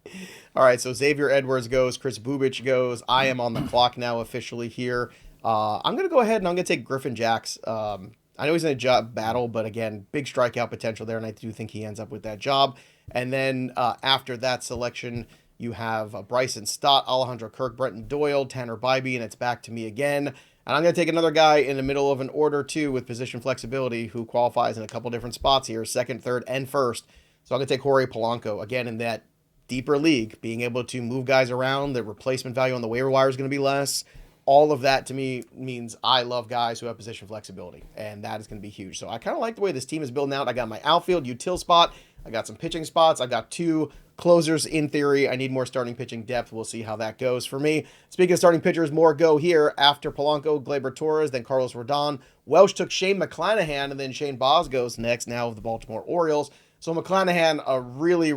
All right, so Xavier Edwards goes, Chris Bubich goes. I am on the clock now officially here. I'm gonna go ahead and I'm gonna take Griffin Jacks. I know he's in a job battle, but again, big strikeout potential there, and I do think he ends up with that job. And then after that selection, you have Bryson Stott, Alejandro Kirk, Brenton Doyle, Tanner Bybee, and it's back to me again. And I'm going to take another guy in the middle of an order, too, with position flexibility, who qualifies in a couple different spots here, 2nd, 3rd, and 1st. So I'm going to take Jorge Polanco, again, in that deeper league, being able to move guys around. The replacement value on the waiver wire is going to be less. All of that, to me, means I love guys who have position flexibility, and that is going to be huge. So I kind of like the way this team is building out. I got my outfield util spot. I got some pitching spots. I got 2 closers in theory. I need more starting pitching depth. We'll see how that goes for me. Speaking of starting pitchers, more go here. After Polanco, Gleyber Torres, then Carlos Rodon. Welsh took Shane McClanahan, and then Shane Baz goes next, now of the Baltimore Orioles. So McClanahan, a really,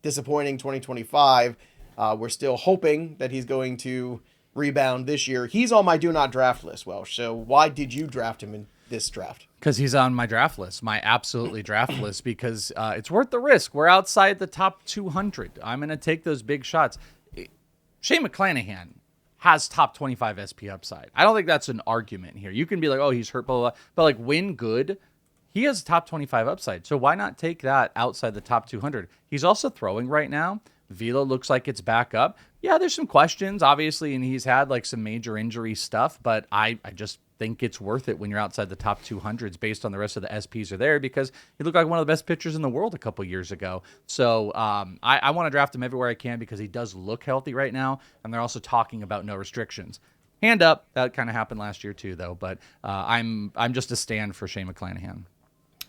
disappointing 2025. We're still hoping that he's going to rebound this year. He's on my do not draft list, Welsh. So why did you draft him in this draft? Because he's on my draft list, my absolutely draft list, because it's worth the risk. We're outside the top 200. I'm going to take those big shots. Shane McClanahan has top 25 SP upside. I don't think that's an argument here. You can be like, oh, he's hurt, blah, blah, blah. But like when good, he has top 25 upside. So why not take that outside the top 200? He's also throwing right now. Velo looks like it's back up. Yeah, there's some questions, obviously, and he's had like some major injury stuff, but I just think it's worth it when you're outside the top 200s based on the rest of the SPs are there, because he looked like one of the best pitchers in the world a couple years ago. So I want to draft him everywhere I can because he does look healthy right now, and they're also talking about no restrictions. Hand up, that kind of happened last year too, though. But I'm just a stand for Shane McClanahan.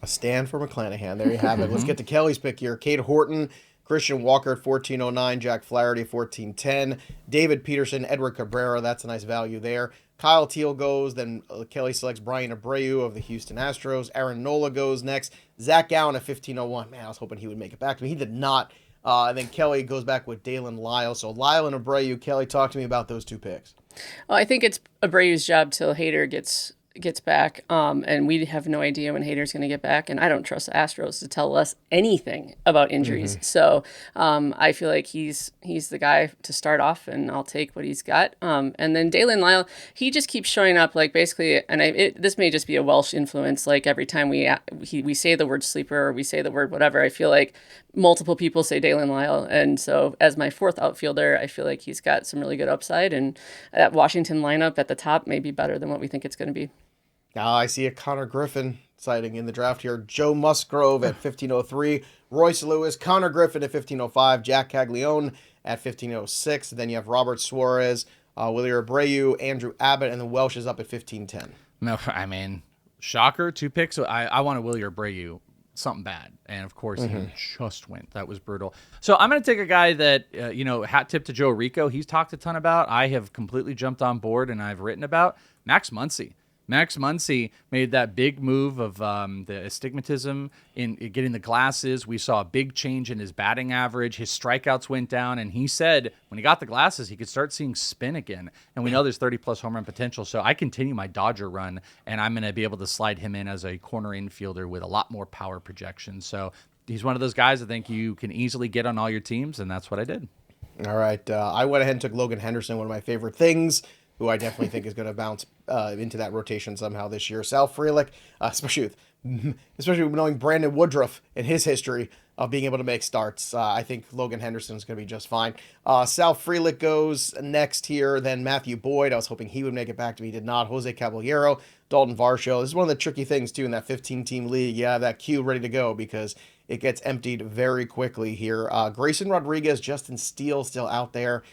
A stand for McClanahan. There you have it. Let's get to Kelly's pick here. Kate Horton, Christian Walker at 1409, Jack Flaherty at 1410, David Peterson, Edward Cabrera. That's a nice value there. Kyle Teal goes, then Kelly selects Brian Abreu of the Houston Astros. Aaron Nola goes next. Zach Gallen at 1501. Man, I was hoping he would make it back to me. He did not. And then Kelly goes back with Dalen Lyle. So Lyle and Abreu. Kelly, talk to me about those two picks. Well, I think it's Abreu's job till Hader gets back, and we have no idea when Hader's going to get back, and I don't trust the Astros to tell us anything about injuries. So I feel like he's the guy to start off, and I'll take what he's got. And then Dalen Lyle, he just keeps showing up like basically, and this may just be a Welsh influence. Like every time we say the word sleeper or we say the word whatever, I feel like multiple people say Dalen Lyle, and so as my fourth outfielder, I feel like he's got some really good upside, and that Washington lineup at the top may be better than what we think it's going to be. Now I see a Connor Griffin sighting in the draft here. Joe Musgrove at 1503, Royce Lewis, Connor Griffin at 1505, Jack Caglione at 1506. Then you have Robert Suarez, Willie Abreu, Andrew Abbott, and the Welsh is up at 1510. No, I mean, shocker, 2 picks. So I want a Willie Abreu, something bad, and of course he just went. That was brutal. So I'm going to take a guy that hat tip to Joe Rico. He's talked a ton about. I have completely jumped on board and I've written about Max Muncy. Max Muncy made that big move of the astigmatism in getting the glasses. We saw a big change in his batting average. His strikeouts went down, and he said when he got the glasses, he could start seeing spin again. And we know there's 30-plus home run potential, so I continue my Dodger run, and I'm going to be able to slide him in as a corner infielder with a lot more power projection. So he's one of those guys I think you can easily get on all your teams, and that's what I did. All right. I went ahead and took Logan Henderson, one of my favorite things, who I definitely think is going to bounce into that rotation somehow this year. Sal Frelick, especially with knowing Brandon Woodruff and his history of being able to make starts. I think Logan Henderson is going to be just fine. Sal Frelick goes next here, then Matthew Boyd. I was hoping he would make it back to me. He did not. Jose Caballero, Dalton Varsho. This is one of the tricky things, too, in that 15-team league. You have that queue ready to go because it gets emptied very quickly here. Grayson Rodriguez, Justin Steele still out there.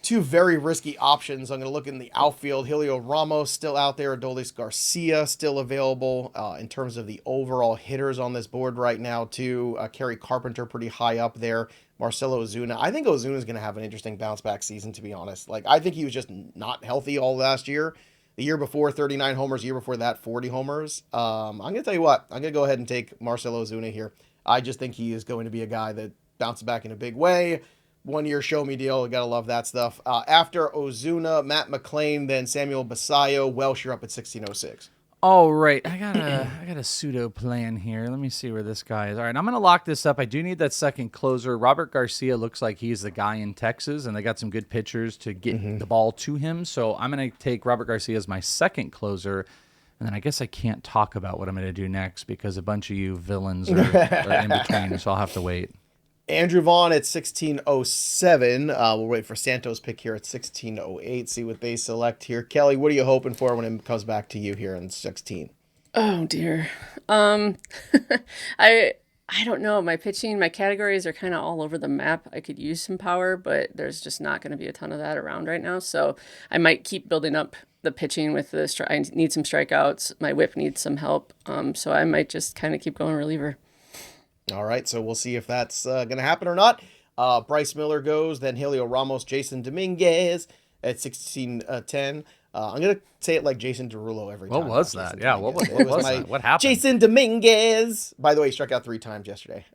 2 very risky options. I'm going to look in the outfield. Helio Ramos still out there. Adolis Garcia still available. In terms of the overall hitters on this board right now, too. Kerry Carpenter pretty high up there. Marcelo Ozuna. I think Ozuna is going to have an interesting bounce-back season, to be honest. Like, I think he was just not healthy all last year. The year before, 39 homers. The year before that, 40 homers. I'm going to tell you what. I'm going to go ahead and take Marcelo Ozuna here. I just think he is going to be a guy that bounces back in a big way. 1-year show me deal. You got to love that stuff. After Ozuna, Matt McClain, then Samuel Basayo. Welsh, you're up at 1606. All right. I got a pseudo plan here. Let me see where this guy is. All right. I'm going to lock this up. I do need that second closer. Robert Garcia looks like he's the guy in Texas, and they got some good pitchers to get the ball to him. So I'm going to take Robert Garcia as my second closer. And then I guess I can't talk about what I'm going to do next because a bunch of you villains are in between, so I'll have to wait. Andrew Vaughn at 1607. We'll wait for Santos' pick here at 1608. See what they select here. Kelly, what are you hoping for when it comes back to you here in 16? Oh dear. I don't know. My pitching, my categories are kind of all over the map. I could use some power, but there's just not going to be a ton of that around right now. So I might keep building up the pitching with the I need some strikeouts. My whip needs some help. So I might just kind of keep going reliever. All right, so we'll see if that's going to happen or not. Bryce Miller goes, then Helio Ramos, Jason Dominguez at 1610. I'm going to say it like Jason Derulo every time. What was that? Yeah, what was that? What happened? Jason Dominguez. By the way, he struck out 3 times yesterday.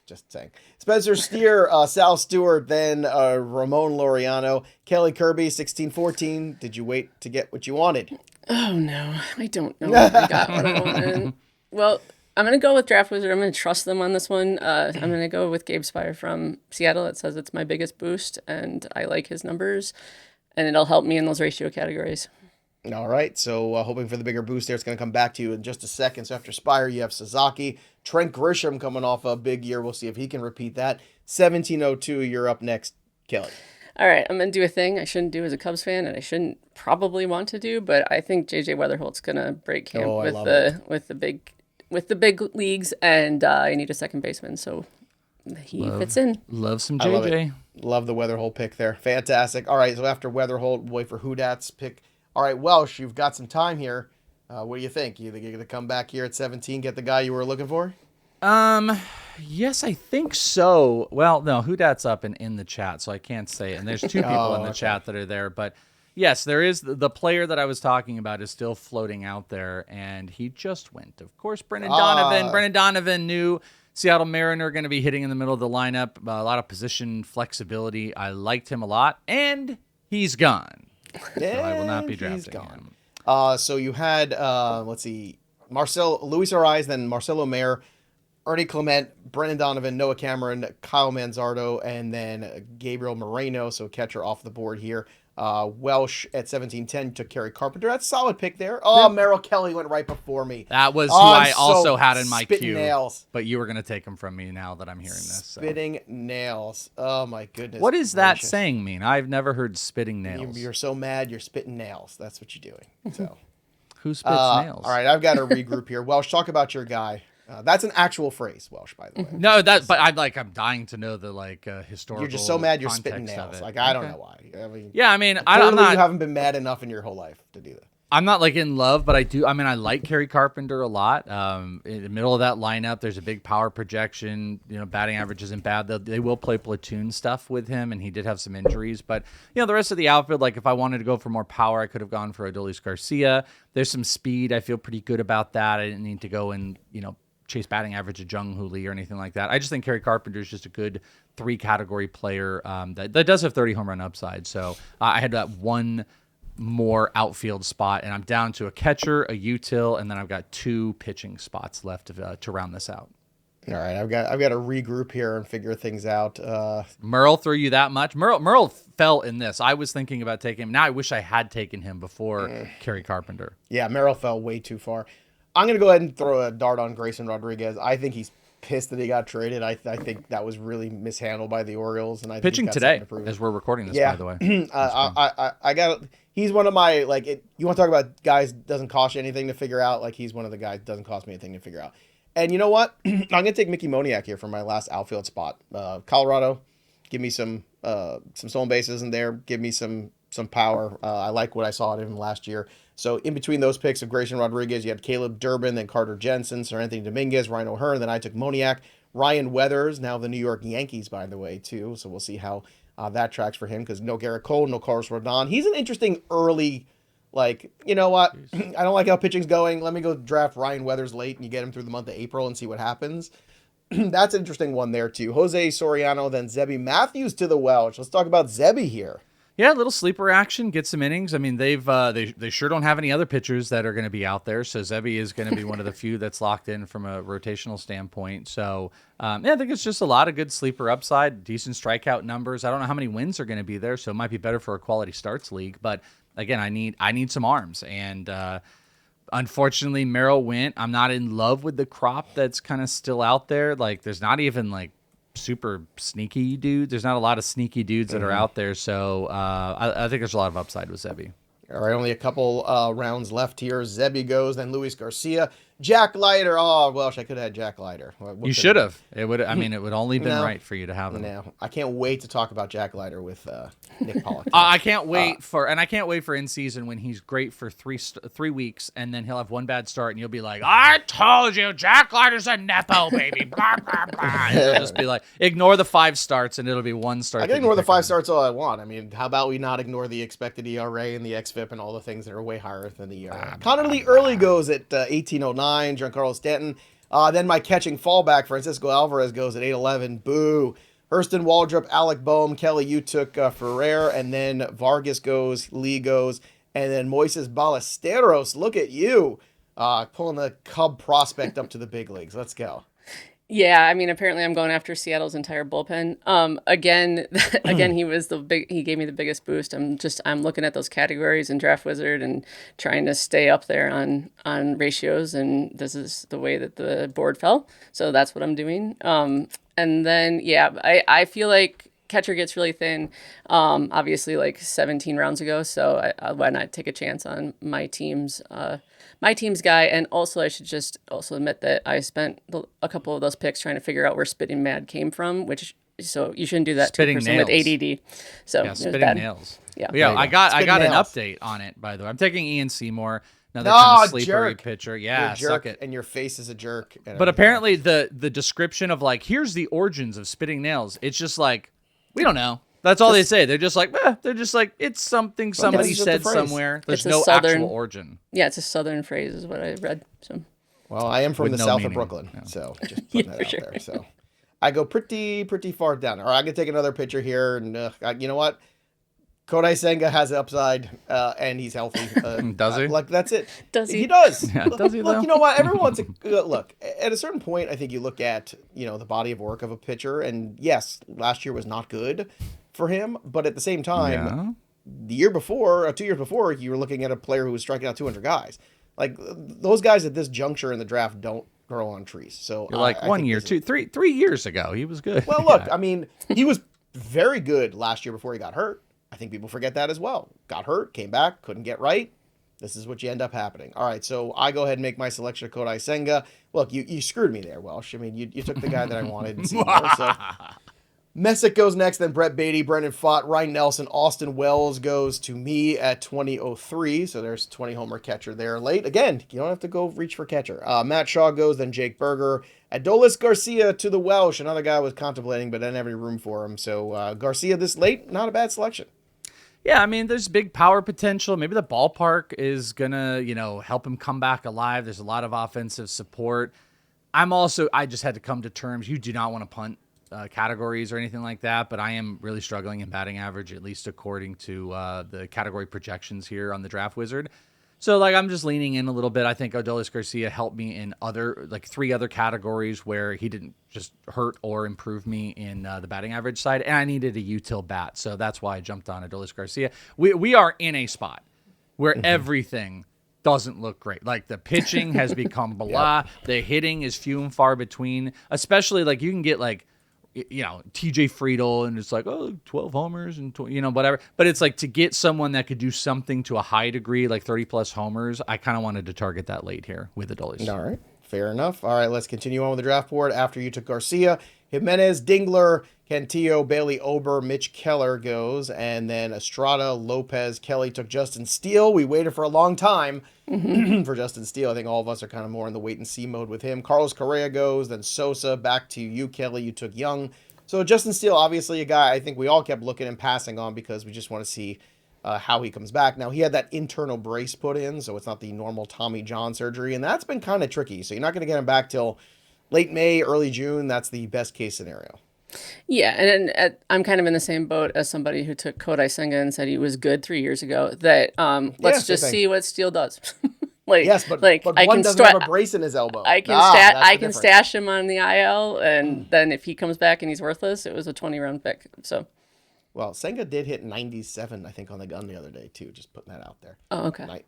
Just saying. Spencer Steer, Sal Stewart, then Ramon Laureano. Kelly Kirby, 1614. Did you wait to get what you wanted? Oh, no. I don't know if I got what I wanted. Well, I'm going to go with Draft Wizard. I'm going to trust them on this one. I'm going to go with Gabe Spire from Seattle. It says it's my biggest boost, and I like his numbers, and it'll help me in those ratio categories. All right, so hoping for the bigger boost there. It's going to come back to you in just a second. So after Spire, you have Sasaki. Trent Grisham coming off a big year. We'll see if he can repeat that. 1702, you're up next, Kelly. All right, I'm gonna do a thing I shouldn't do as a Cubs fan, and I shouldn't probably want to do, but I think JJ Weatherholt's gonna break camp Oh, I with love the big leagues, and I need a second baseman, so he fits in. Love some I love it. JJ. Love the Weatherhold pick there. Fantastic. All right, so after Weatherhold, wait for Houdat's pick. All right, Welsh, you've got some time here. What do you think? You think you're going to come back here at 17, get the guy you were looking for? Yes, I think so. Well, no, Houdat's up and in the chat, so I can't say it. And there's two people in the chat that are there, but yes, there is the player that I was talking about is still floating out there, and he just went. Of course, Brendan Donovan. Brendan Donovan, new Seattle Mariner, going to be hitting in the middle of the lineup. A lot of position flexibility. I liked him a lot, and he's gone. So I will not be drafting him. So you had, let's see, Luis Ariz, then Marcelo Mayer, Ernie Clement, Brendan Donovan, Noah Cameron, Kyle Manzardo, and then Gabriel Moreno, so catcher off the board here. Welsh at 17-10 took Kerry Carpenter. That's a solid pick there. Oh, Merrill Kelly went right before me. That was who I also had in my spitting queue. Nails. But you were going to take him from me now that I'm hearing this. So. Spitting nails. Oh, my goodness. What does that saying mean? I've never heard spitting nails. You're so mad, you're spitting nails. That's what you're doing. So, who spits nails? All right, I've got to regroup here. Welsh, talk about your guy. That's an actual phrase, Welsh, by the way. No, but I'm dying to know the historical. You're just so mad you're spitting context nails. Like I don't know why. I mean, yeah, I mean, I'm not. You haven't been mad enough in your whole life to do that. I'm not like in love, but I do. I mean, I like Kerry Carpenter a lot. In the middle of that lineup, there's a big power projection. You know, batting average isn't bad. They will play platoon stuff with him, and he did have some injuries. But you know, the rest of the outfield, like if I wanted to go for more power, I could have gone for Adolis Garcia. There's some speed. I feel pretty good about that. I didn't need to go and chase batting average of Jung Hoo Lee or anything like that. I just think Kerry Carpenter is just a good 3-category player that does have 30 home run upside. So I had that one more outfield spot, and I'm down to a catcher, a util, and then I've got 2 pitching spots left to round this out. All right, I've got to regroup here and figure things out. Merle threw you that much? Merle fell in this. I was thinking about taking him. Now I wish I had taken him before Kerry Carpenter. Yeah, Merrill fell way too far. I'm going to go ahead and throw a dart on Grayson Rodriguez. I think he's pissed that he got traded. I think that was really mishandled by the Orioles. And I pitching think today as we're recording this, by the way. I got. He's one of my you want to talk about guys doesn't cost you anything to figure out? Like he's one of the guys doesn't cost me anything to figure out. And you know what? I'm going to take Mickey Moniak here for my last outfield spot. Colorado, give me some stolen bases in there. Give me some power. I like what I saw in him last year. So in between those picks of Grayson Rodriguez, you had Caleb Durbin, then Carter Jensen, Sir Anthony Dominguez, Ryan O'Hearn. Then I took Moniak, Ryan Weathers, now the New York Yankees, by the way, too. So we'll see how that tracks for him because no Garrett Cole, no Carlos Rodon. He's an interesting early, you know what? I don't like how pitching's going. Let me go draft Ryan Weathers late and you get him through the month of April and see what happens. That's an interesting one there, too. Jose Soriano, then Zebby Matthews to the Welsh. Let's talk about Zebby here. Yeah, a little sleeper action, get some innings. I mean, they sure don't have any other pitchers that are going to be out there, so Zebby is going to be one of the few that's locked in from a rotational standpoint. So, I think it's just a lot of good sleeper upside, decent strikeout numbers. I don't know how many wins are going to be there, so it might be better for a quality starts league. But again, I need some arms, and unfortunately, Merrill went. I'm not in love with the crop that's kind of still out there. Like, there's not even super sneaky dudes. There's not a lot of sneaky dudes that are out there, so I think there's a lot of upside with Zebby. All right, only a couple rounds left here. Zebby goes, then Luis Garcia, Jack Leiter. Oh, Welsh, I could have had Jack Leiter. You should have. It would. I mean, it would only been right for you to have him. No, I can't wait to talk about Jack Leiter with Nick Pollock. I can't wait for in season when he's great for 3 weeks, and then he'll have one bad start, and you'll be like, "I told you, Jack Leiter's a nepo, baby." Blah blah blah. It'll just be like, ignore the 5 starts, and it'll be 1 start. I can ignore the 5 starts all I want. I mean, how about we not ignore the expected ERA and the xFIP and all the things that are way higher than the ERA? Connor Lee early goes at 1809. Giancarlo Stanton. Then my catching fallback, Francisco Alvarez, goes at 811. Boo. Hurston Waldrop, Alec Boehm, Kelly, you took Ferrer, and then Vargas goes, Lee goes, and then Moises Ballesteros. Look at you pulling the Cub prospect up to the big leagues. Let's go. Yeah, I mean, apparently I'm going after Seattle's entire bullpen. Again, he was he gave me the biggest boost. I'm looking at those categories in Draft Wizard and trying to stay up there on ratios, and this is the way that the board fell. So that's what I'm doing. And then, yeah, I feel like catcher gets really thin, obviously like 17 rounds ago. So why not take a chance on my team's guy? And also, I should just also admit that I spent a couple of those picks trying to figure out where Spitting Mad came from, so you shouldn't do that to a person with ADD. So yeah, Spitting Nails. Yeah, I got an update on it, by the way. I'm taking Ian Seymour. Another kind of sleepery pitcher. Yeah, suck it. And your face is a jerk. But apparently the description of like, here's the origins of Spitting Nails. It's just like, we don't know. That's all they say. They're just like, it's something somebody said somewhere. There's no actual origin. Yeah, it's a Southern phrase is what I read. So. Well, I am from the south of Brooklyn, so just putting that out there. So I go pretty far down. All right, I can take another pitcher here. And you know what? Kodai Senga has upside, and he's healthy. Does he? Like, that's it. Does he? He does. Yeah, does he, though? Look, you know what? Everyone's look, at a certain point, I think you look at, the body of work of a pitcher, and yes, last year was not good for him, but at the same time, the year before, 2 years before, you were looking at a player who was striking out 200 guys. Like, those guys at this juncture in the draft don't grow on trees. So you're like 1 year, 3 years ago, he was good. Well, look, I mean, he was very good last year before he got hurt. I think people forget that as well. Got hurt, came back, couldn't get right. This is what you end up happening. All right, so I go ahead and make my selection of Kodai Senga. Look, you screwed me there, Welsh. I mean, you took the guy that I wanted and Seymour, so Messick goes next, then Brett Beatty, Brendan Pfaadt, Ryan Nelson, Austin Wells goes to me at 2003. So there's 20 homer catcher there late. Again, you don't have to go reach for catcher. Matt Shaw goes, then Jake Berger. Adolis Garcia to the Welsh. Another guy I was contemplating, but I didn't have any room for him. So Garcia this late, not a bad selection. Yeah, I mean, there's big power potential. Maybe the ballpark is going to, help him come back alive. There's a lot of offensive support. I just had to come to terms. You do not want to punt categories or anything like that, but I am really struggling in batting average, at least according to the category projections here on the Draft Wizard. So, I'm just leaning in a little bit. I think Adolis Garcia helped me in three other categories where he didn't just hurt or improve me in the batting average side, and I needed a util bat. So that's why I jumped on Adolis Garcia. We are in a spot where everything doesn't look great. Like, the pitching has become blah. The hitting is few and far between, especially, you can get, TJ Friedel, and it's 12 homers and whatever. But it's to get someone that could do something to a high degree, 30 plus homers. I kind of wanted to target that late here with Adolis. All right, fair enough. All right, let's continue on with the draft board. After you took Garcia, Jimenez, Dingler, Cantillo, Bailey, Ober, Mitch Keller goes, and then Estrada, Lopez, Kelly took Justin Steele. We waited for a long time for Justin Steele. I think all of us are kind of more in the wait and see mode with him. Carlos Correa goes, then Sosa, back to you, Kelly. You took Young. So Justin Steele, obviously a guy I think we all kept looking and passing on because we just want to see how he comes back. Now, he had that internal brace put in, so it's not the normal Tommy John surgery, and that's been kind of tricky. So you're not going to get him back till late May, early June. That's the best case scenario. Yeah, and I'm kind of in the same boat as somebody who took Kodai Senga and said he was good 3 years ago. That let's just see what Steele does. Yes, but I one can doesn't have a brace in his elbow. I can stash him on the IL, and then if he comes back and he's worthless, it was a 20-round pick. So, well, Senga did hit 97, I think, on the gun the other day too. Just putting that out there. Oh, okay.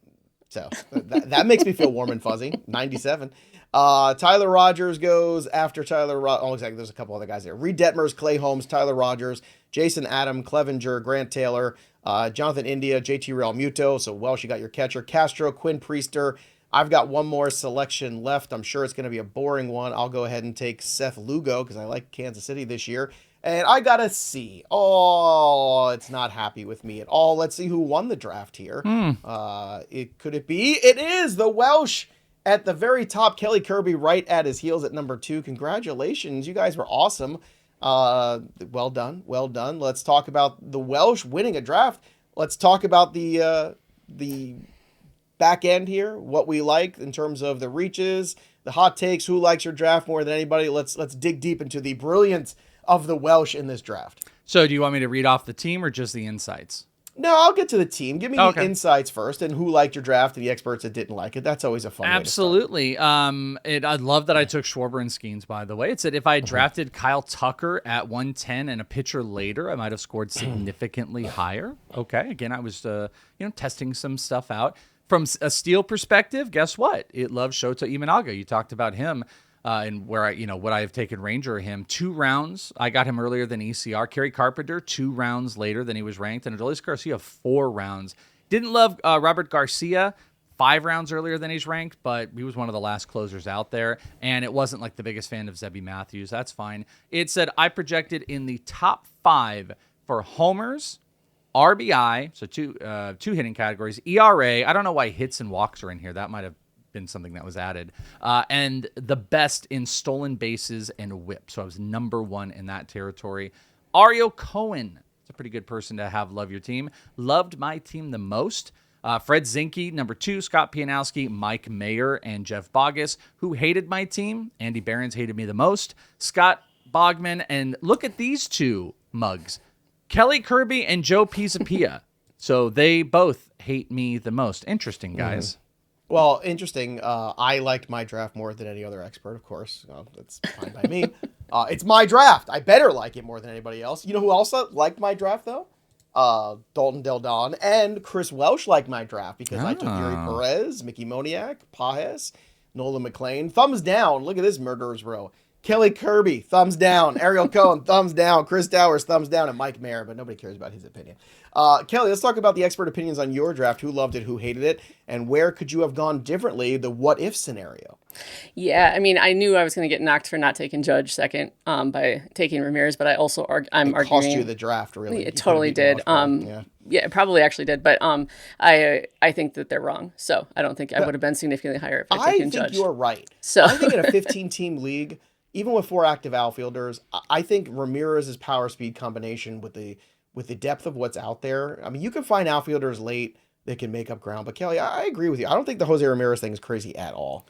So that makes me feel warm and fuzzy. 97. Tyler Rogers goes after Tyler. Exactly. There's a couple other guys there. Reed Detmers, Clay Holmes, Tyler Rogers, Jason Adam, Clevenger, Grant Taylor, Jonathan India, JT Real Muto. So Welsh, you got your catcher. Castro, Quinn Priester. I've got one more selection left. I'm sure it's going to be a boring one. I'll go ahead and take Seth Lugo because I like Kansas City this year. And I got a C. Oh, it's not happy with me at all. Let's see who won the draft here. Could it be? It is the Welsh at the very top. Kelly Kirby right at his heels at number 2. Congratulations. You guys were awesome. Well done. Well done. Let's talk about the Welsh winning a draft. Let's talk about the back end here, what we like in terms of the reaches, the hot takes, who likes your draft more than anybody. Let's dig deep into the brilliance of the Welsh in this draft. So do you want me to read off the team or just the insights? No, I'll get to the team. Give me the insights first and who liked your draft and the experts that didn't like it. That's always a fun Absolutely. I love that I took Schwarber and Skenes, by the way. It said if I drafted Kyle Tucker at 110 and a pitcher later, I might have scored significantly higher. Okay. Again, I was testing some stuff out. From a Steele perspective, guess what? It loves Shota Imanaga. You talked about him. and where would I have taken Ranger or him? 2 rounds. I got him earlier than ECR. Kerry Carpenter, 2 rounds later than he was ranked. And Adolis Garcia, 4 rounds. Didn't love Robert Garcia, 5 rounds earlier than he's ranked, but he was one of the last closers out there. And it wasn't like the biggest fan of Zebby Matthews. That's fine. It said I projected in the top 5 for homers, RBI, so two hitting categories, ERA. I don't know why hits and walks are in here. That might have been something that was added. And the best in stolen bases and whip. So I was number 1 in that territory. Ario Cohen. It's a pretty good person to have love your team. Loved my team the most. Fred Zinke, number 2, Scott Pianowski, Mike Mayer, and Jeff Bogus, who hated my team. Andy Behrens hated me the most. Scott Bogman, and look at these 2 mugs. Kelly Kirby and Joe Pisapia. So they both hate me the most. Interesting, guys. Well, interesting. I liked my draft more than any other expert, of course. That's fine by me. It's my draft. I better like it more than anybody else. You know who also liked my draft, though? Dalton Del Don and Chris Welsh liked my draft because I took Yuri Perez, Mickey Moniak, Pajes, Nolan McLean. Thumbs down. Look at this murderer's row. Kelly Kirby, thumbs down. Ariel Cohen, thumbs down. Chris Towers, thumbs down. And Mike Mayer, but nobody cares about his opinion. Kelly, let's talk about the expert opinions on your draft. Who loved it, who hated it, and where could you have gone differently, the what-if scenario? Yeah, I mean, I knew I was going to get knocked for not taking Judge second by taking Ramirez, but I also I'm arguing... It cost you the draft, really. It totally did. Yeah, it probably actually did, but I think that they're wrong. So I don't think I would have been significantly higher if I'd taken Judge. I think you're right. So I think in a 15-team league, even with 4 active outfielders, I think Ramirez's power speed combination with the depth of what's out there. I mean, you can find outfielders late that can make up ground. But Kelly, I agree with you. I don't think the Jose Ramirez thing is crazy at all.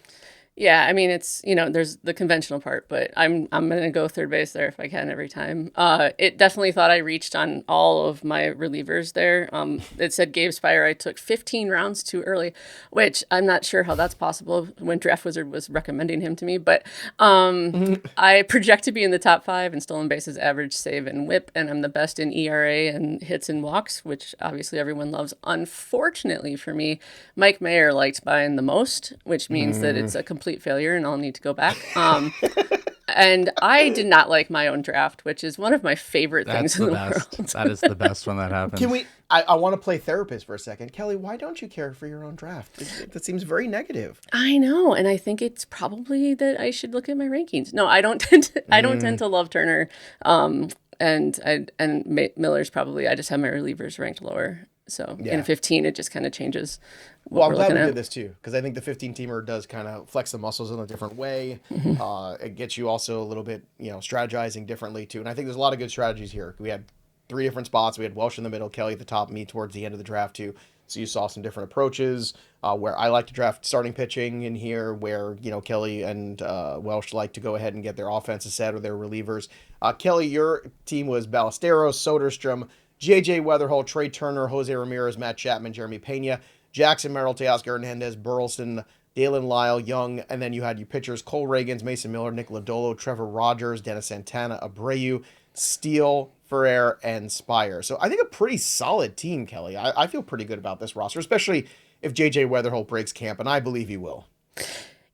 Yeah, I mean, it's, there's the conventional part, but I'm going to go third base there if I can every time. It definitely thought I reached on all of my relievers there. It said Gabe Spire, I took 15 rounds too early, which I'm not sure how that's possible when Draft Wizard was recommending him to me. But I project to be in the top 5 in stolen bases, average, save, and whip, and I'm the best in ERA and hits and walks, which obviously everyone loves. Unfortunately for me, Mike Mayer liked buying the most, which means that it's a complete failure and I'll need to go back. And I did not like my own draft, which is one of my favorite things in the world. That is the best when that happens. Can we? I want to play therapist for a second. Kelly, why don't you care for your own draft? That seems very negative. I know, and I think it's probably that I should look at my rankings. No, I don't tend to love Turner, and Miller's probably. I just have my relievers ranked lower. So in a 15, it just kind of changes. Well, I'm glad we did this too, because I think the 15-teamer does kind of flex the muscles in a different way. It gets you also a little bit, strategizing differently too. And I think there's a lot of good strategies here. We had 3 different spots. We had Welsh in the middle, Kelly at the top, me towards the end of the draft too. So you saw some different approaches where I like to draft starting pitching in here, where, Kelly and Welsh like to go ahead and get their offenses set or their relievers. Kelly, your team was Ballesteros, Soderstrom, J.J. Weatherholt, Trey Turner, Jose Ramirez, Matt Chapman, Jeremy Pena, Jackson Merrill, Teoscar Hernandez, Burleson, Dalen Lyle, Young, and then you had your pitchers Cole Reagans, Mason Miller, Nick Lodolo, Trevor Rogers, Dennis Santana, Abreu, Steele, Ferrer, and Spire. So I think a pretty solid team, Kelly. I feel pretty good about this roster, especially if J.J. Weatherholt breaks camp, and I believe he will.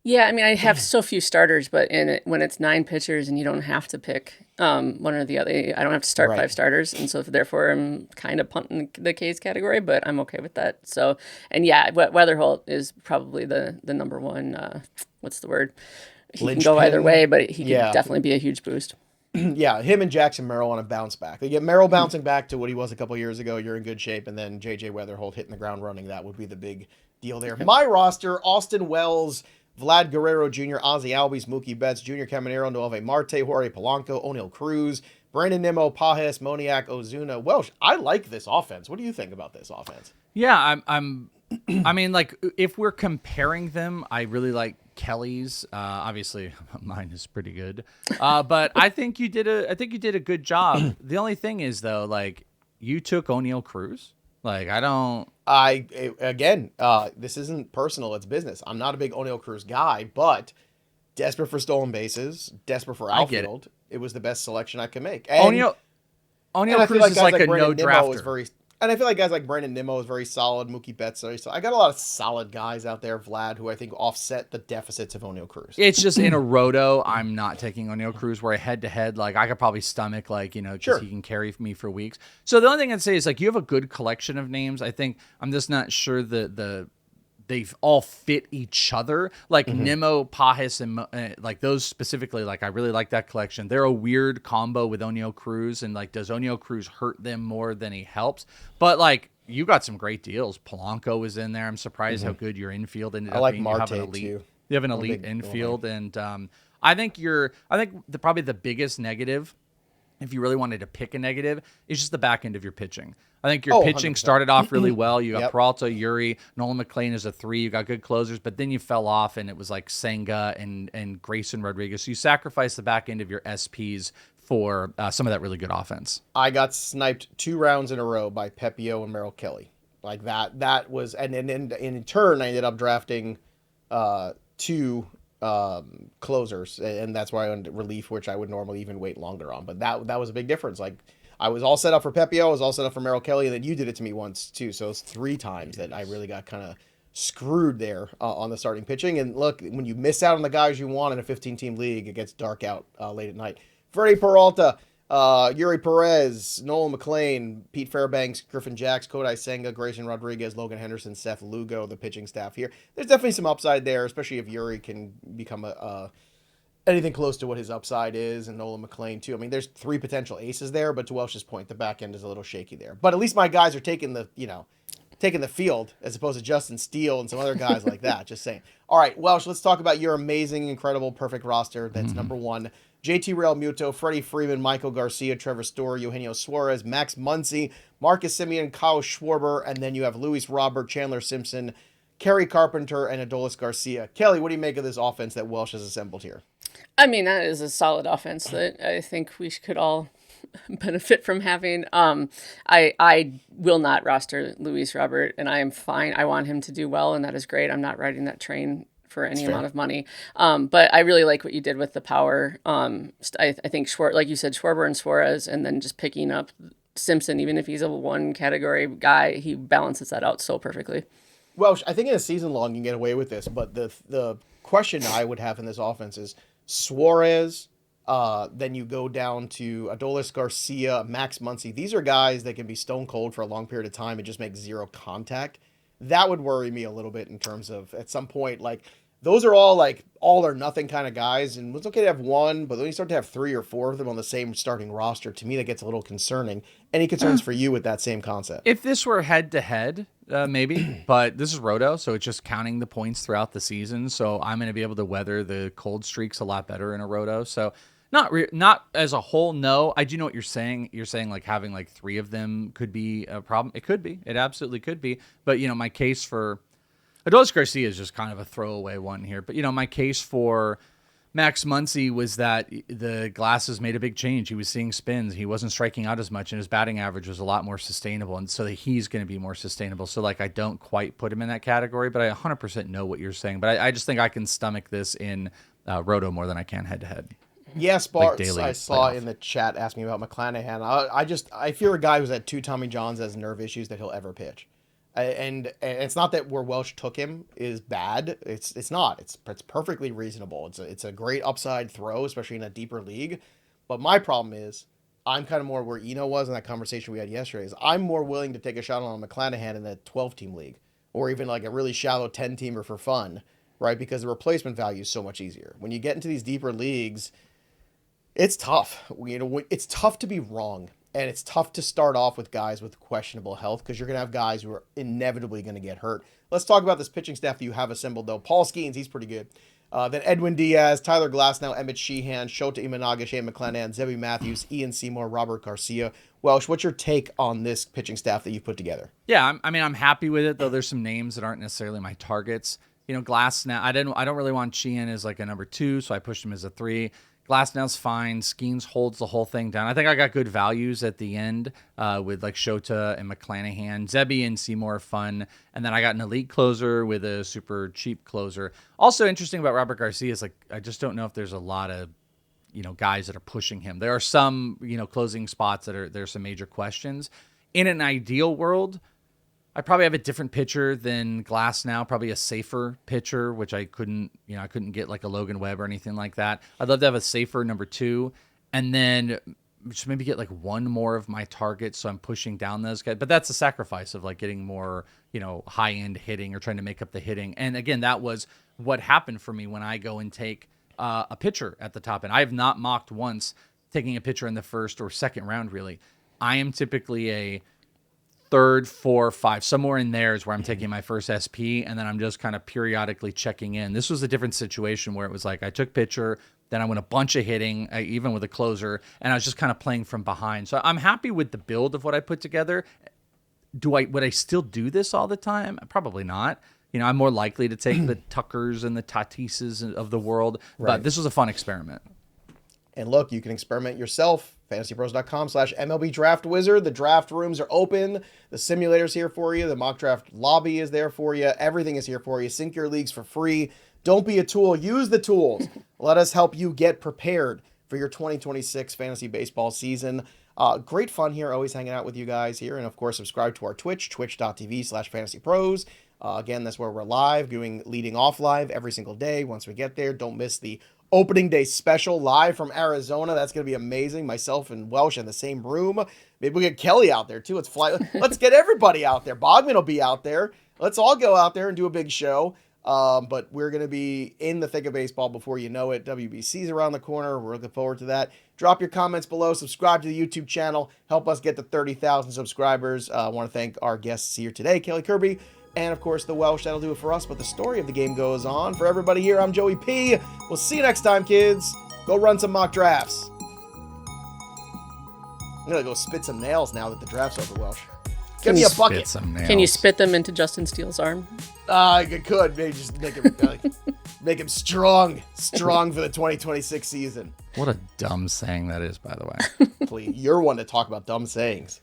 Yeah, I mean, I have so few starters, but when it's 9 pitchers and you don't have to pick one or the other, I don't have to start 5 starters, and so therefore I'm kind of punting the K's category, but I'm okay with that. So, and yeah, Weatherholt is probably the number one. What's the word? He can go either way, but he could definitely be a huge boost. Yeah, him and Jackson Merrill on a bounce back. They get Merrill bouncing back to what he was a couple years ago. You're in good shape, and then J.J. Weatherholt hitting the ground running. That would be the big deal there. My roster: Austin Wells, Vlad Guerrero Jr., Ozzy Albies, Mookie Betts, Junior Caminero, Noelve Marte, Jorge Polanco, O'Neill Cruz, Brandon Nimmo, Pajes, Moniak, Ozuna. Welsh, I like this offense. What do you think about this offense? Yeah, I mean, like, if we're comparing them, I really like Kelly's. Obviously, mine is pretty good. But I think you did a good job. The only thing is, though, like, you took O'Neill Cruz. Like, this isn't personal, it's business. I'm not a big O'Neill Cruz guy, but desperate for stolen bases, desperate for outfield. It was the best selection I could make. And O'Neill Cruz is like a no drafter. And I feel like guys like Brandon Nimmo is very solid. Mookie Betts, so I got a lot of solid guys out there, Vlad, who I think offset the deficits of O'Neill Cruz. It's just in a roto, I'm not taking O'Neill Cruz, where head-to-head, like, I could probably stomach, like, because he can carry me for weeks. So the only thing I'd say is, like, you have a good collection of names. I think I'm just not sure they all fit each other. Like Nimmo, Pahis, and like those specifically, like I really like that collection. They're a weird combo with O'Neill Cruz, and like, does O'Neill Cruz hurt them more than he helps? But like, you got some great deals. Polanco was in there. I'm surprised how good your infield ended up being. Marte too. You have an elite infield, and I think probably the biggest negative, if you really wanted to pick a negative, is just the back end of your pitching. I think your pitching 100%. Started off really well. You got Peralta, Yuri, Nolan McLean as a 3. You got good closers, but then you fell off, and it was like Senga and Grayson Rodriguez. So you sacrificed the back end of your SPs for some of that really good offense. I got sniped 2 rounds in a row by Pepio and Merrill Kelly. Like that was, and in turn, I ended up drafting 2 closers, and that's why I went relief, which I would normally even wait longer on. But that was a big difference. Like, I was all set up for Pepio, I was all set up for Merrill Kelly, and then you did it to me once too. So it's 3 times that I really got kind of screwed there on the starting pitching. And look, when you miss out on the guys you want in a 15-team league, it gets dark out late at night. Freddie Peralta, Yuri Perez, Nolan McLean, Pete Fairbanks, Griffin Jacks, Kodai Senga, Grayson Rodriguez, Logan Henderson, Seth Lugo, the pitching staff here. There's definitely some upside there, especially if Yuri can become anything close to what his upside is, and Nolan McLean too. I mean, there's 3 potential aces there, but to Welsh's point, the back end is a little shaky there. But at least my guys are taking the field as opposed to Justin Steele and some other guys like that. Just saying. All right, Welsh, let's talk about your amazing, incredible, perfect roster. That's number 1. JT Real Muto, Freddie Freeman, Michael Garcia, Trevor Story, Eugenio Suarez, Max Muncy, Marcus Semien, Kyle Schwarber, and then you have Luis Robert, Chandler Simpson, Kerry Carpenter, and Adolis Garcia. Kelly, what do you make of this offense that Welsh has assembled here? I mean, that is a solid offense that I think we could all benefit from having. I will not roster Luis Robert, and I am fine. I want him to do well, and that is great. I'm not riding that train for any amount of money. But I really like what you did with the power. I think like you said, Schwarber and Suarez, and then just picking up Simpson, even if he's a 1 category guy, he balances that out so perfectly. Well, I think in a season long you can get away with this, but the question I would have in this offense is Suarez, then you go down to Adolis Garcia, Max Muncy. These are guys that can be stone cold for a long period of time and just make 0 contact. That would worry me a little bit in terms of, at some point, like, those are all like all or nothing kind of guys, and it's okay to have 1, but when you start to have 3 or 4 of them on the same starting roster, to me that gets a little concerning. Any concerns for you with that same concept? If this were head-to-head, maybe, but this is Roto, so it's just counting the points throughout the season, so I'm going to be able to weather the cold streaks a lot better in a Roto, so not as a whole, no. I do know what you're saying. You're saying like having like 3 of them could be a problem. It could be. It absolutely could be. But, my case for Adolis Garcia is just kind of a throwaway one here. But, my case for Max Muncy was that the glasses made a big change. He was seeing spins. He wasn't striking out as much, and his batting average was a lot more sustainable. And so he's going to be more sustainable. So, like, I don't quite put him in that category, but I 100% know what you're saying. But I just think I can stomach this in Roto more than I can head-to-head. Yeah, Sparks, I saw in the chat asking me about McClanahan. I fear a guy who's had 2 Tommy Johns has nerve issues that he'll ever pitch. And it's not that where Welsh took him is bad. It's not. It's perfectly reasonable. It's a great upside throw, especially in a deeper league. But my problem is I'm kind of more where Eno was in that conversation we had yesterday. Is I'm more willing to take a shot on McClanahan in a 12-team league, or even like a really shallow 10-teamer for fun, right? Because the replacement value is so much easier. When you get into these deeper leagues, it's tough. It's tough to be wrong. And it's tough to start off with guys with questionable health because you're going to have guys who are inevitably going to get hurt. Let's talk about this pitching staff that you have assembled, though. Paul Skenes, he's pretty good. Then Edwin Diaz, Tyler Glasnow, Emmett Sheehan, Shota Imanaga, Shane McClanahan, Zebby Matthews, Ian Seymour, Robert Garcia. Welsh, what's your take on this pitching staff that you've put together? Yeah, I'm happy with it, though there's some names that aren't necessarily my targets. Glasnow, I don't really want Sheehan as like a number 2, so I pushed him as a 3. Glasnow's fine. Skenes holds the whole thing down. I think I got good values at the end with like Shota and McClanahan. Zebby and Seymour are fun. And then I got an elite closer with a super cheap closer. Also interesting about Robert Garcia is like I just don't know if there's a lot of guys that are pushing him. There are some closing spots that there's some major questions. In an ideal world, I probably have a different pitcher than Glass now, probably a safer pitcher, which I couldn't get like a Logan Webb or anything like that. I'd love to have a safer number 2, and then just maybe get like one more of my targets, so I'm pushing down those guys. But that's a sacrifice of like getting more, high-end hitting or trying to make up the hitting. And again, that was what happened for me when I go and take a pitcher at the top. And I have not mocked once taking a pitcher in the first or second round, really. I am typically a third, 4, 5, somewhere in there is where I'm taking my first SP, and then I'm just kind of periodically checking in. This was a different situation where it was like I took pitcher, then I went a bunch of hitting, even with a closer, and I was just kind of playing from behind. So I'm happy with the build of what I put together. Would I still do this all the time? Probably not. I'm more likely to take the Tuckers and the Tatises of the world, but this was a fun experiment. And look, you can experiment yourself. FantasyPros.com/MLB Draft Wizard. The draft rooms are open. The simulator's here for you. The mock draft lobby is there for you. Everything is here for you. Sync your leagues for free. Don't be a tool. Use the tools. Let us help you get prepared for your 2026 fantasy baseball season. Great fun here. Always hanging out with you guys here. And of course, subscribe to our Twitch, twitch.tv/FantasyPros. Again, that's where we're live, leading off live every single day. Once we get there, don't miss the opening day special live from Arizona. That's going to be amazing. Myself and Welsh in the same room. Maybe we get Kelly out there too. Let's get everybody out there. Bogman will be out there. Let's all go out there and do a big show. But we're going to be in the thick of baseball before you know it. WBC's around the corner. We're looking forward to that. Drop your comments below. Subscribe to the YouTube channel. Help us get to 30,000 subscribers. I want to thank our guests here today, Kelly Kirby, and of course the Welsh. That'll do it for us, but the story of the game goes on. For everybody here, I'm Joey P. We'll see you next time, kids. Go run some mock drafts. I'm going to go spit some nails now that the draft's over, Welsh. Give me a bucket. Can you spit them into Justin Steele's arm? I could. Maybe just make him, make him strong for the 2026 season. What a dumb saying that is, by the way. Please, you're one to talk about dumb sayings.